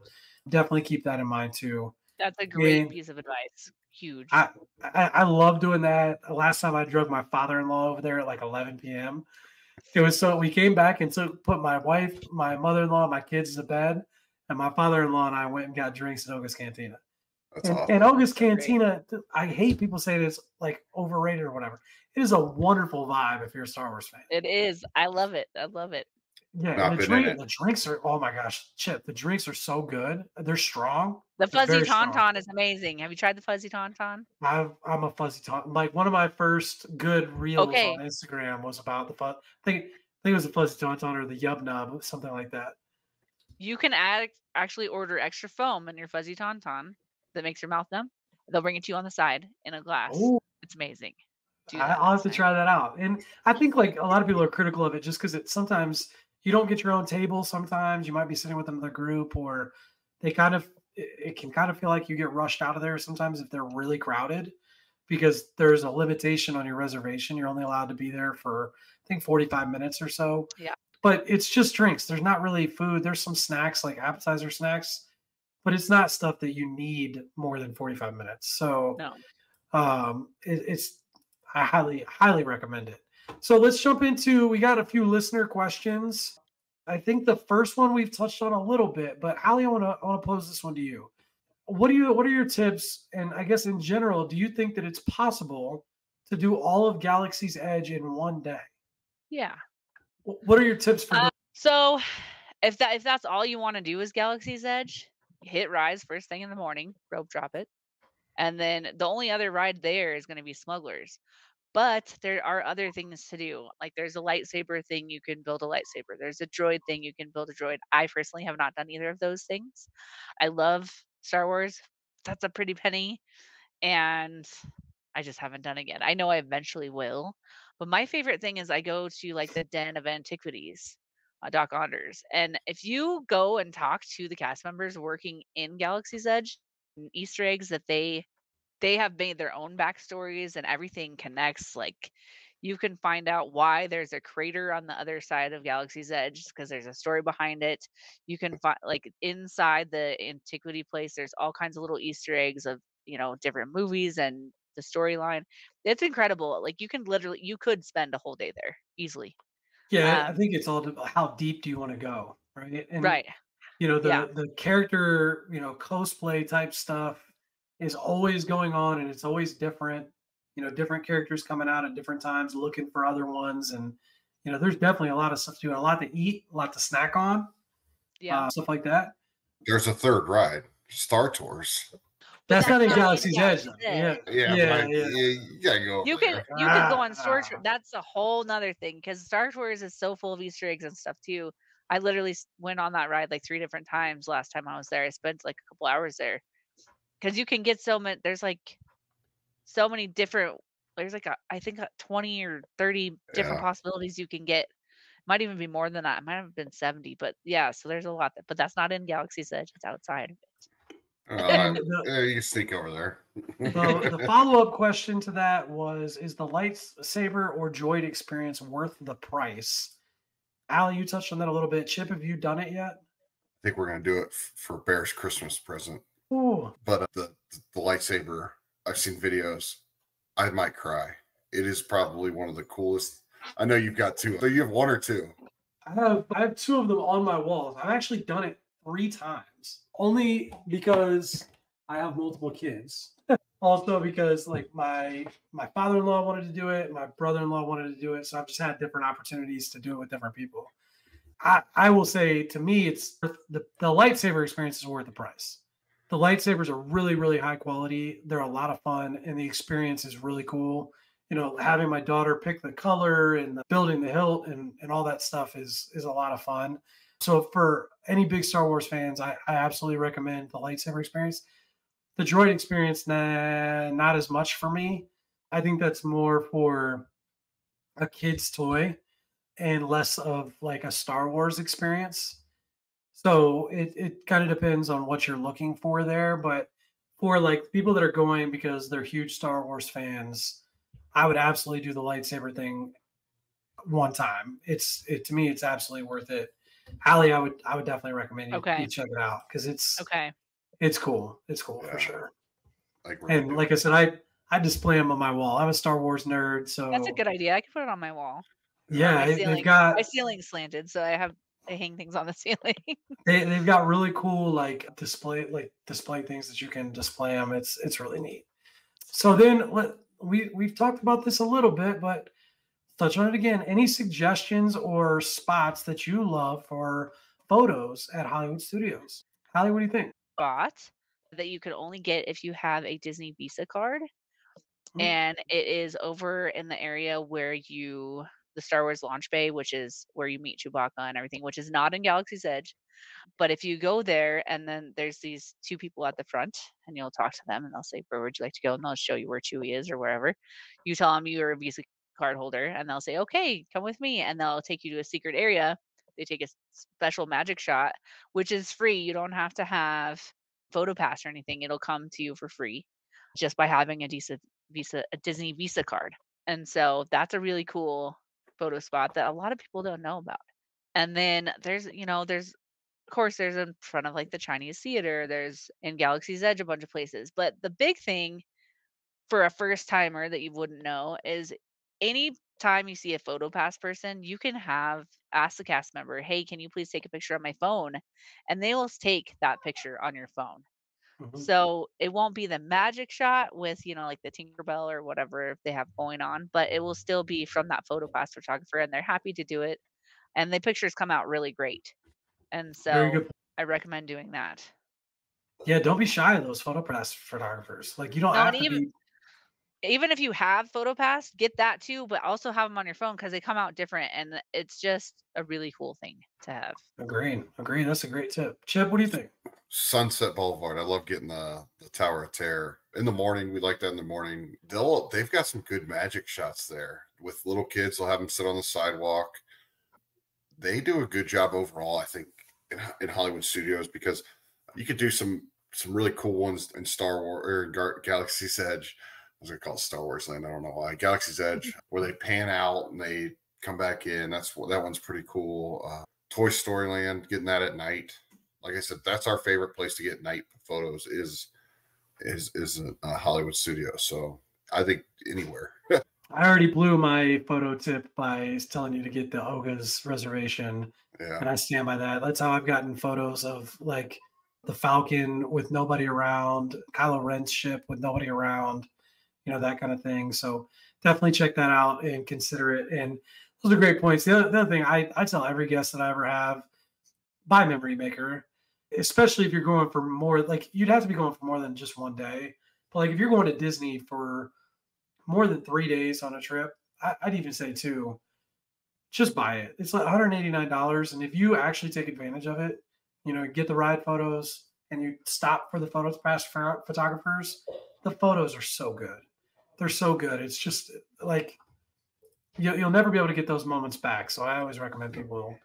definitely keep that in mind too. That's a great piece of advice. Huge. I love doing that. Last time I drug my father-in-law over there at like 11 p.m. It was we came back and put my wife, my mother-in-law, my kids to bed, and my father-in-law and I went and got drinks at Oga's Cantina. And Oga's Cantina, I hate people saying it's like overrated or whatever. It is a wonderful vibe if you're a Star Wars fan. It is. I love it. I love it. Yeah, the drinks are, oh my gosh, Chip, the drinks are so good. They're strong. The fuzzy tauntaun is amazing. Have you tried the fuzzy tauntaun? I'm a fuzzy tauntaun. Like one of my first good reels on Instagram was about the fuzz. I think it was the fuzzy tauntaun or the yub nub, something like that. You can actually order extra foam in your fuzzy tauntaun that makes your mouth numb. They'll bring it to you on the side in a glass. Oh, It's amazing. Do that I'll have next to time. try that out. And I think like a lot of people are critical of it just because it sometimes you don't get your own table. Sometimes you might be sitting with another group, or they kind of it can kind of feel like you get rushed out of there sometimes if they're really crowded because there's a limitation on your reservation. You're only allowed to be there for I think 45 minutes or so. Yeah. But it's just drinks. There's not really food. There's some snacks like appetizer snacks, but it's not stuff that you need more than 45 minutes. So No. it's I highly recommend it. So let's jump into we got a few listener questions. I think the first one we've touched on a little bit, but Hallie, I want to pose this one to you. What are your tips? And I guess in general, do you think that it's possible to do all of Galaxy's Edge in one day? Yeah. What are your tips for So if that's all you want to do is Galaxy's Edge, hit Rise first thing in the morning, rope drop it. And then the only other ride there is going to be Smugglers. But there are other things to do. Like there's a lightsaber thing, you can build a lightsaber. There's a droid thing, you can build a droid. I personally have not done either of those things. I love Star Wars. That's a pretty penny. And I just haven't done it yet. I know I eventually will. But my favorite thing is I go to like the Den of Antiquities, Doc Onders. And if you go and talk to the cast members working in Galaxy's Edge, Easter eggs that they have made their own backstories and everything connects. Like you can find out why there's a crater on the other side of Galaxy's Edge because there's a story behind it. You can find like inside the antiquity place, there's all kinds of little Easter eggs of, different movies and the storyline. It's incredible. Like you could spend a whole day there easily. Yeah, I Um, think it's all about how deep do you want to go, right? And right. Yeah. the character, cosplay type stuff is always going on and it's always different. Different characters coming out at different times looking for other ones and there's definitely a lot of stuff to do, a lot to eat, a lot to snack on, Yeah. stuff like that. There's a third ride, Star Tours. But That's not in not Galaxy's Edge though. Galaxy's Yeah. Edge. Yeah, but Yeah, yeah. you gotta go You over can there. you could go on Star Ah. That's a whole nother thing because Star Tours is so full of Easter eggs and stuff too. I literally went on that ride like 3 different times last time I was there. I spent like a couple hours there because you can get so many. There's like so many different. There's like I think 20 or 30 different Yeah. possibilities you can get. Might even be more than that. It might have been 70, but yeah. So there's a lot, but that's not in Galaxy's Edge. It's outside of And Uh, you sneak over there. the follow-up question to that was, is the lightsaber or droid experience worth the price? Allie, you touched on that a little bit. Chip, have you done it yet? I think we're gonna do it for Bear's Christmas present. Ooh, But the lightsaber, I've seen videos. I might cry. It is probably one of the coolest. I know you've got two. So you have one or two. I have two of them on my walls. I've actually done it 3 times, only because I have multiple kids. Also because like my father-in-law wanted to do it, my brother-in-law wanted to do it, so I've just had different opportunities to do it with different people. I will say to me, it's the lightsaber experience is worth the price. The lightsabers are really, really high quality. They're a lot of fun, and the experience is really cool. Having my daughter pick the color and building the hilt and all that stuff is a lot of fun. So for any big Star Wars fans, I absolutely recommend the lightsaber experience. The droid experience, nah, not as much for me. I think that's more for a kid's toy and less of like a Star Wars experience. So it kind of depends on what you're looking for there. But for like people that are going because they're huge Star Wars fans, I would absolutely do the lightsaber thing one time. To me, it's absolutely worth it. Hallie, I would definitely recommend it. you, Okay. you check it out because Okay. it's cool. It's cool Yeah. for sure. Like And like I said, I display them on my wall. I'm a Star Wars nerd, so That's a good idea. I could put it on my wall. yeah, My they've ceiling. got My ceiling's slanted, so I hang things on the ceiling. they've got really cool display things that you can display them. It's really neat. So then we've talked about this a little bit, but touch on it again. Any suggestions or spots that you love for photos at Hollywood Studios? Hallie, what do you think? Spot that you could only get if you have a Disney Visa card, Mm, and it is over in the area where the Star Wars launch bay, which is where you meet Chewbacca and everything, which is not in Galaxy's Edge. But if you go there and then there's these two people at the front and you'll talk to them and they'll say, "Where would you like to go?" And they'll show you where Chewy is or wherever. You tell them you're a Visa card holder and they'll say, "Okay, come with me." And they'll take you to a secret area. They take a special magic shot, which is free. You don't have to have photo pass or anything. It'll come to you for free just by having a Disney Visa card. And so that's a really cool photo spot that a lot of people don't know about. And then there's of course there's in front of like the Chinese theater, there's in Galaxy's Edge a bunch of places. But the big thing for a first timer that you wouldn't know is any time you see a photo pass person, you can have ask the cast member, "Hey, can you please take a picture on my phone?" And they will take that picture on your phone. Mhm. So it won't be the magic shot with, like the Tinkerbell or whatever they have going on, but it will still be from that photo pass photographer and they're happy to do it. And the pictures come out really great. And Very so good. I recommend doing that. Yeah, don't be shy of those photo press photographers. Like you don't No, and have to even be even if you have PhotoPass, get that too, but also have them on your phone because they come out different and it's just a really cool thing to have. agreed. Agreed. That's a great tip. Chip, what do you think? Sunset Boulevard. I love getting the Tower of Terror in the morning. We like that in the morning. They've got some good magic shots there with little kids. They'll have them sit on the sidewalk. They do a good job overall, I think, in Hollywood studios because you could do some really cool ones in Star Wars or in Galaxy's Edge. I was gonna call it Star Wars Land. I don't know why. Galaxy's Edge, where they pan out and they come back in. That one's pretty cool. Toy Story Land, getting that at night. Like I said, that's our favorite place to get night photos is a Hollywood studio. So I think anywhere. I already blew my photo tip by telling you to get the Oga's reservation, Yeah. and I stand by that. That's how I've gotten photos of like the Falcon with nobody around, Kylo Ren's ship with nobody around, that kind of thing. So definitely check that out and consider it. And those are great points. The other thing I tell every guest that I ever have, buy Memory Maker, especially if you're going for more, like you'd have to be going for more than just one day. But like if you're going to Disney for more than 3 days on a trip, I'd even say two, just buy it. It's like $189. And if you actually take advantage of it, get the ride photos and you stop for the photos pass photographers, the photos are so good. They're so good. It's just like you'll never be able to get those moments back. So I always recommend people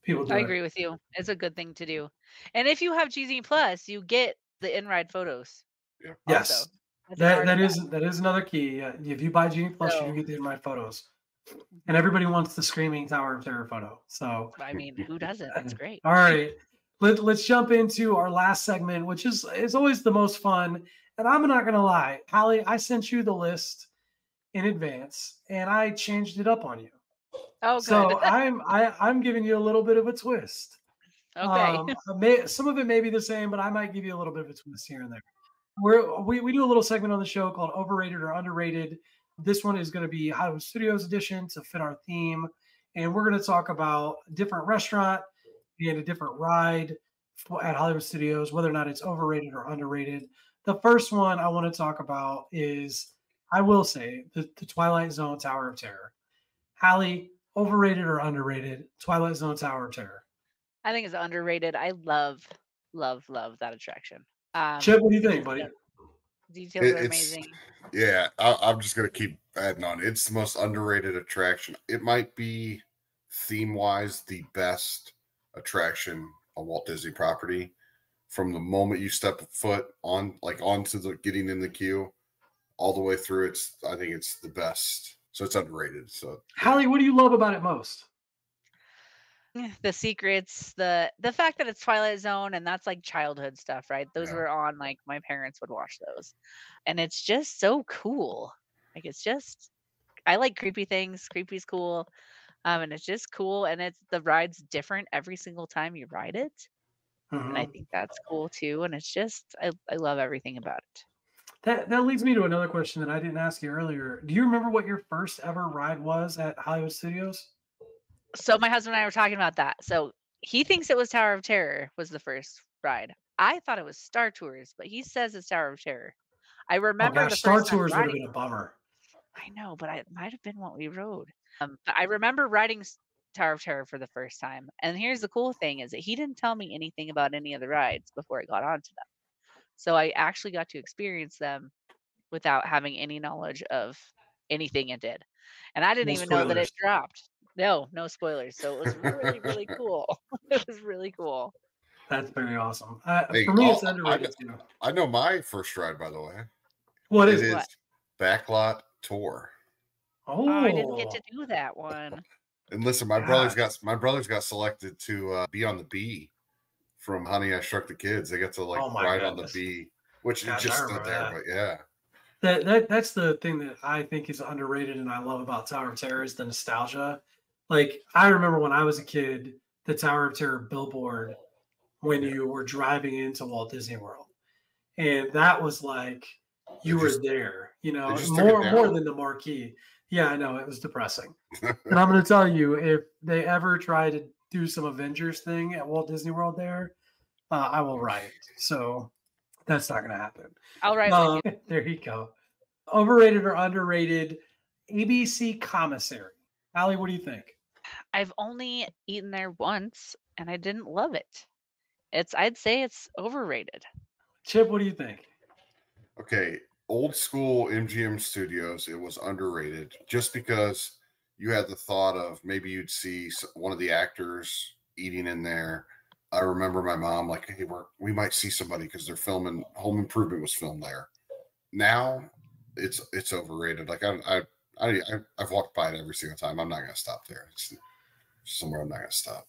I do it. agree with you. It's a good thing to do. And if you have Genie Plus, you get the in-ride photos Yeah. also. Yes. That's That part of that that. is that is another key. Yeah, if you buy Genie Plus, you do So, get the in-ride photos. And mhm. everybody wants the screaming Tower of Terror photo. So I mean, who doesn't? It's great. all right. Let's jump into our last segment, which is always the most fun. And I'm not gonna lie, Hallie, I sent you the list in advance and I changed it up on you. Oh, good. So I'm giving you a little bit of a twist. Okay. Some of it may be the same, but I might give you a little bit of a twist here and there. We do a little segment on the show called Overrated or Underrated. This one is going to be Hollywood Studios edition to fit our theme, and we're going to talk about a different restaurant and a different ride at Hollywood Studios, whether or not it's overrated or underrated. The first one I want to talk about is, I will say, the Twilight Zone Tower of Terror. Hallie, overrated or underrated? Twilight Zone Tower of Terror. I think it's underrated. I love, love, love that attraction. Chip, what do you The think, buddy? details are It's amazing. yeah. I'm just gonna keep adding on. It's the most underrated attraction. It might be theme wise the best attraction on Walt Disney property. From the moment you step a foot onto the getting in the queue, all the way through, I think it's the best. So it's underrated. So yeah. Hallie, what do you love about it most? The secrets, the fact that it's Twilight Zone and that's like childhood stuff, right? Those Yeah. were on like my parents would watch those. And it's just so cool. Like it's just I like creepy things. Creepy's cool. And it's just cool and it's the ride's different every single time you ride it. And I Mhm. think that's cool too. And it's just I love everything about it. That leads me to another question that I didn't ask you earlier. Do you remember what your first ever ride was at Hollywood Studios? So my husband and I were talking about that. So he thinks it was Tower of Terror was the first ride. I thought it was Star Tours, but he says it's Tower of Terror. I Oh remember the gosh, Star first time Tours would have riding. been a bummer. I know, but it might have been what we rode. But I remember riding Tower of Terror for the first time. And here's the cool thing is that he didn't tell me anything about any of the rides before I got onto them. So I actually got to experience them without having any knowledge of anything it did. And I didn't No even know that spoilers. it dropped. No, no spoilers. So it was really, really cool. It was really cool. That's very awesome. Hey, For me, it's underrated too. I know my first ride, by the way. What It is it? is What? Backlot Tour. Oh, I didn't get Oh, to do that one. And listen, gosh. my brothers got selected to be on the bee from Honey I Shrunk the Kids. They got to like Oh my ride on the goodness. bee, which it Gosh, I just stood remember there. that. But yeah, That's the thing that I think is underrated and I love about Tower of Terror is the nostalgia. Like I remember when I was a kid, the Tower of Terror billboard when yeah. you were driving into Walt Disney World. And that was like They you were just there, they just took it more down. than the marquee. Yeah, I know it was depressing. And I'm going to tell you, if they ever try to do some Avengers thing at Walt Disney World there, I will riot. So that's not going to happen. I'll ride with you. There you go. Overrated or underrated ABC commissary. Allie, what do you think? I've only eaten there once and I didn't love it. I'd say it's overrated. Chip, what do you think? Okay, old school MGM Studios, it was underrated just because you had the thought of maybe you'd see one of the actors eating in there. I remember my mom like, hey, we might see somebody because they're filming Home Improvement was filmed there. Now it's overrated. Like I've walked by it every single time. I'm not gonna stop there. It's somewhere I'm not gonna stop.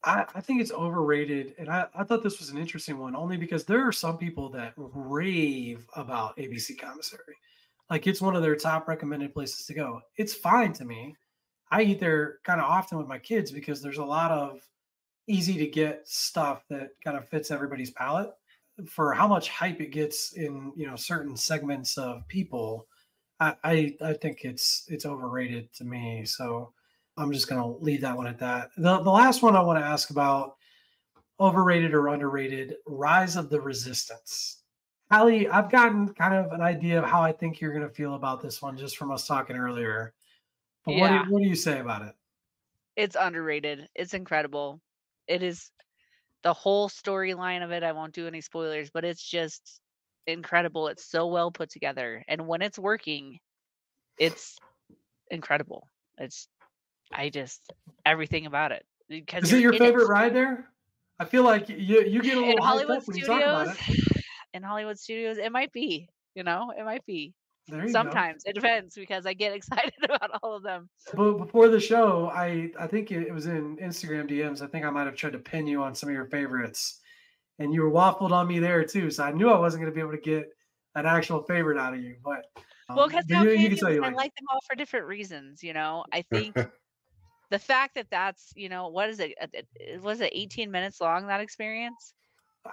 I think it's overrated. And I thought this was an interesting one only because there are some people that rave about ABC commissary. Like it's one of their top recommended places to go. It's fine to me. I eat there kind of often with my kids because there's a lot of easy to get stuff that kind of fits everybody's palate for how much hype it gets in certain segments of people. I think it's overrated to me. So I'm just gonna leave that one at that. The last one I want to ask about overrated or underrated, Rise of the Resistance. Hallie, I've gotten kind of an idea of how I think you're gonna feel about this one just from us talking earlier. But Yeah, what do you say about it? it's underrated. It's incredible. It is the whole storyline of it. I won't do any spoilers, but it's just incredible. It's so well put together. And when it's working, it's incredible. It's I just everything about it because Is it you're your in it. favorite ride there? I feel like you get a In little hyped Hollywood up when you talk about studios, it. in Hollywood studios, it might be, it might be. There you go. Sometimes it depends because I get excited about all of them. But before the show, I think it was in Instagram DMs. I think I might have tried to pin you on some of your favorites, and you were waffled on me there too. So I knew I wasn't going to be able to get an actual favorite out of you. Well, because But how you can can you? tell you I like it. like them all for different reasons. I think the fact that that's, what is it? Was it 18 minutes long, that experience?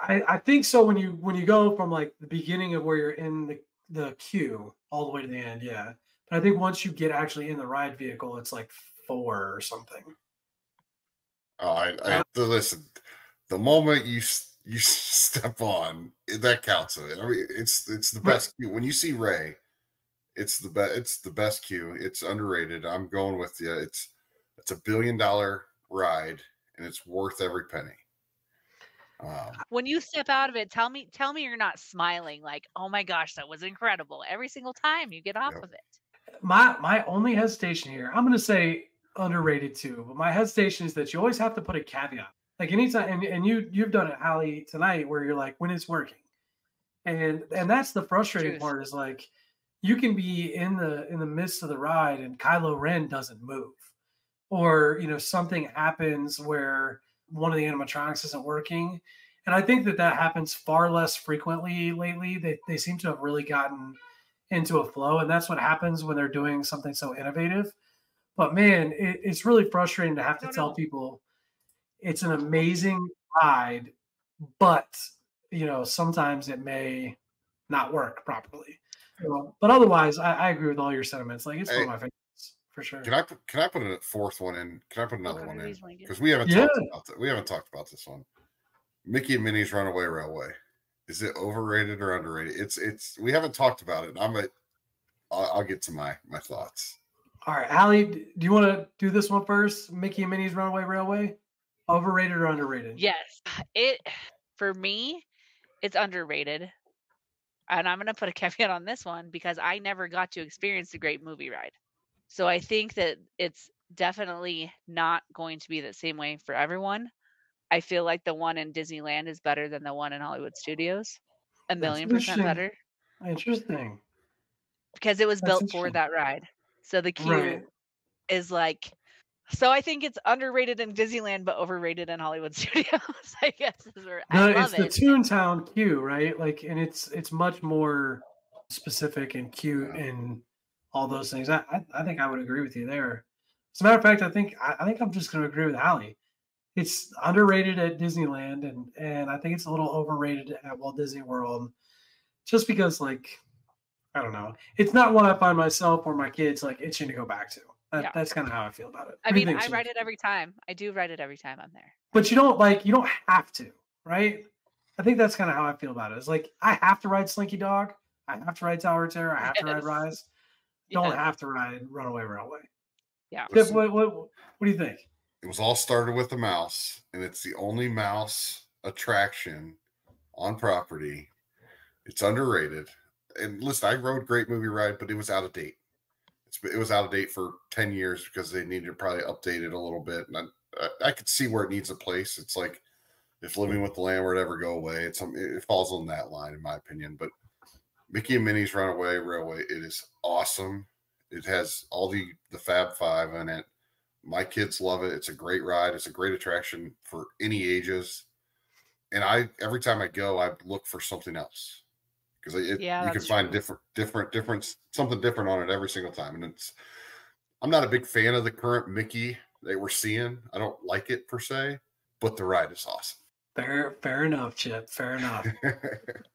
I think so when you go from like the beginning of where you're in the queue all the way to the end, yeah. But I think once you get actually in the ride vehicle, it's like 4 or something. Oh, Uh, listen. The moment you step on that counts. I mean, it's the but best cue. When you see Ray, it's the best. It's the best cue. It's underrated. I'm going with you. It's $1 billion ride, and it's worth every penny. When you step out of it, tell me you're not smiling like, oh my gosh, that was incredible every single time you get off Yep. of it. my only hesitation here, I'm going to say underrated too, but my hesitation is that you always have to put a caveat. Like anytime, and you've done it, Hallie, tonight, where you're like when it's working, and that's the frustrating Truth. part is like you can be in the midst of the ride and Kylo Ren doesn't move, or something happens where one of the animatronics isn't working, and I think that happens far less frequently lately. They seem to have really gotten into a flow, and that's what happens when they're doing something so innovative. But man, it's really frustrating to have I to don't tell know. people it's an amazing ride, but sometimes it may not work properly. But otherwise, I agree with all your sentiments. Like it's one Hey, of my favorites for sure. can I put a fourth one in? Can I put What another kind one of in? reason Because we haven't Yeah, talked about that. We haven't talked about this one. Mickey and Minnie's Runaway Railway. Is it overrated or underrated? It's we haven't talked about it. I'll get to my thoughts. All right, Hallie, do you want to do this one first? Mickey and Minnie's Runaway Railway, overrated or underrated? Yes, for me, it's underrated. And I'm going to put a caveat on this one because I never got to experience the Great Movie Ride. So I think that it's definitely not going to be the same way for everyone. I feel like the one in Disneyland is better than the one in Hollywood Studios. A That's million percent interesting. better. Interesting. Because it was That's built for interesting. that ride. So the Right. queue is like, so I think it's underrated in Disneyland, but overrated in Hollywood Studios. I guess is where I It's love the it. Toontown queue, right? Like, and it's much more specific and cute Yeah. and all those things. I think I would agree with you there. As a matter of fact, I think I'm just going to agree with Hallie. It's underrated at Disneyland, and I think it's a little overrated at Walt Disney World, just because, like, I don't know, it's not one I find myself or my kids like itching to go back to. Yeah. That's kind of how I feel about it. I What do you mean, think, I Chip? ride it every time. I do ride it every time I'm there. But you don't have to, right? I think that's kind of how I feel about it. It's like I have to ride Slinky Dog, I have to ride Tower of Terror, I have to ride Yes. Rise. Don't Yes. have to ride Runaway Railway. Yeah. Chip, Listen, what do you think? it was all started with a mouse, and it's the only mouse attraction on property. It's underrated. And listen, I rode Great Movie Ride, but it was out of date. It was out of date for 10 years because they needed to probably update it a little bit. And I could see where it needs a place. It's like if Living with the Land were to ever go away, it falls on that line, in my opinion. But Mickey and Minnie's Runaway Railway, it is awesome. It has all the Fab Five in it. My kids love it. It's a great ride. It's a great attraction for any ages. And every time I go, I look for something else because you can find different something different on it every single time. And I'm not a big fan of the current Mickey that we're seeing. I don't like it per se, but the ride is awesome. Fair enough, Chip. Fair enough.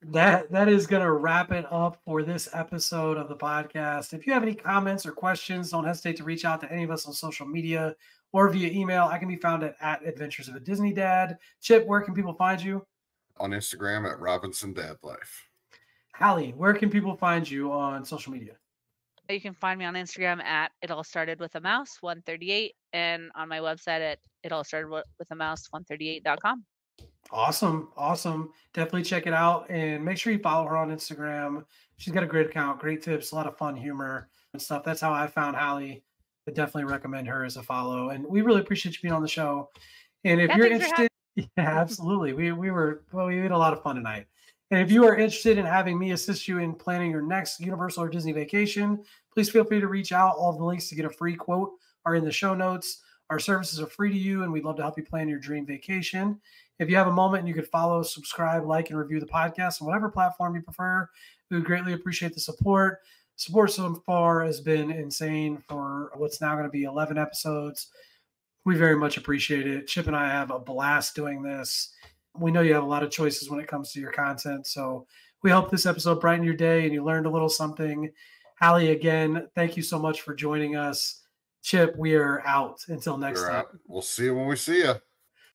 That is going to wrap it up for this episode of the podcast. If you have any comments or questions, don't hesitate to reach out to any of us on social media or via email. I can be found at Adventures of a Disney Dad. Chip, where can people find you? On Instagram at Robinson Dad Life. Hallie, where can people find you on social media? You can find me on Instagram at It All Started with a Mouse 138 and on my website at It All Started with a Mouse 138.com. Awesome. Definitely check it out and make sure you follow her on Instagram. She's got a great account, great tips, a lot of fun humor and stuff. That's how I found Hallie. I definitely recommend her as a follow. And we really appreciate you being on the show. And if you're interested, yeah, absolutely. We had a lot of fun tonight. And if you are interested in having me assist you in planning your next Universal or Disney vacation, please feel free to reach out. All the links to get a free quote are in the show notes. Our services are free to you, and we'd love to help you plan your dream vacation. If you have a moment and you could follow, subscribe, like, and review the podcast on whatever platform you prefer, we would greatly appreciate the support. Support so far has been insane for what's now going to be 11 episodes. We very much appreciate it. Chip and I have a blast doing this. We know you have a lot of choices when it comes to your content. So we hope this episode brightened your day and you learned a little something. Hallie, again, thank you so much for joining us. Chip, we are out. Until next time. We'll see you when we see you.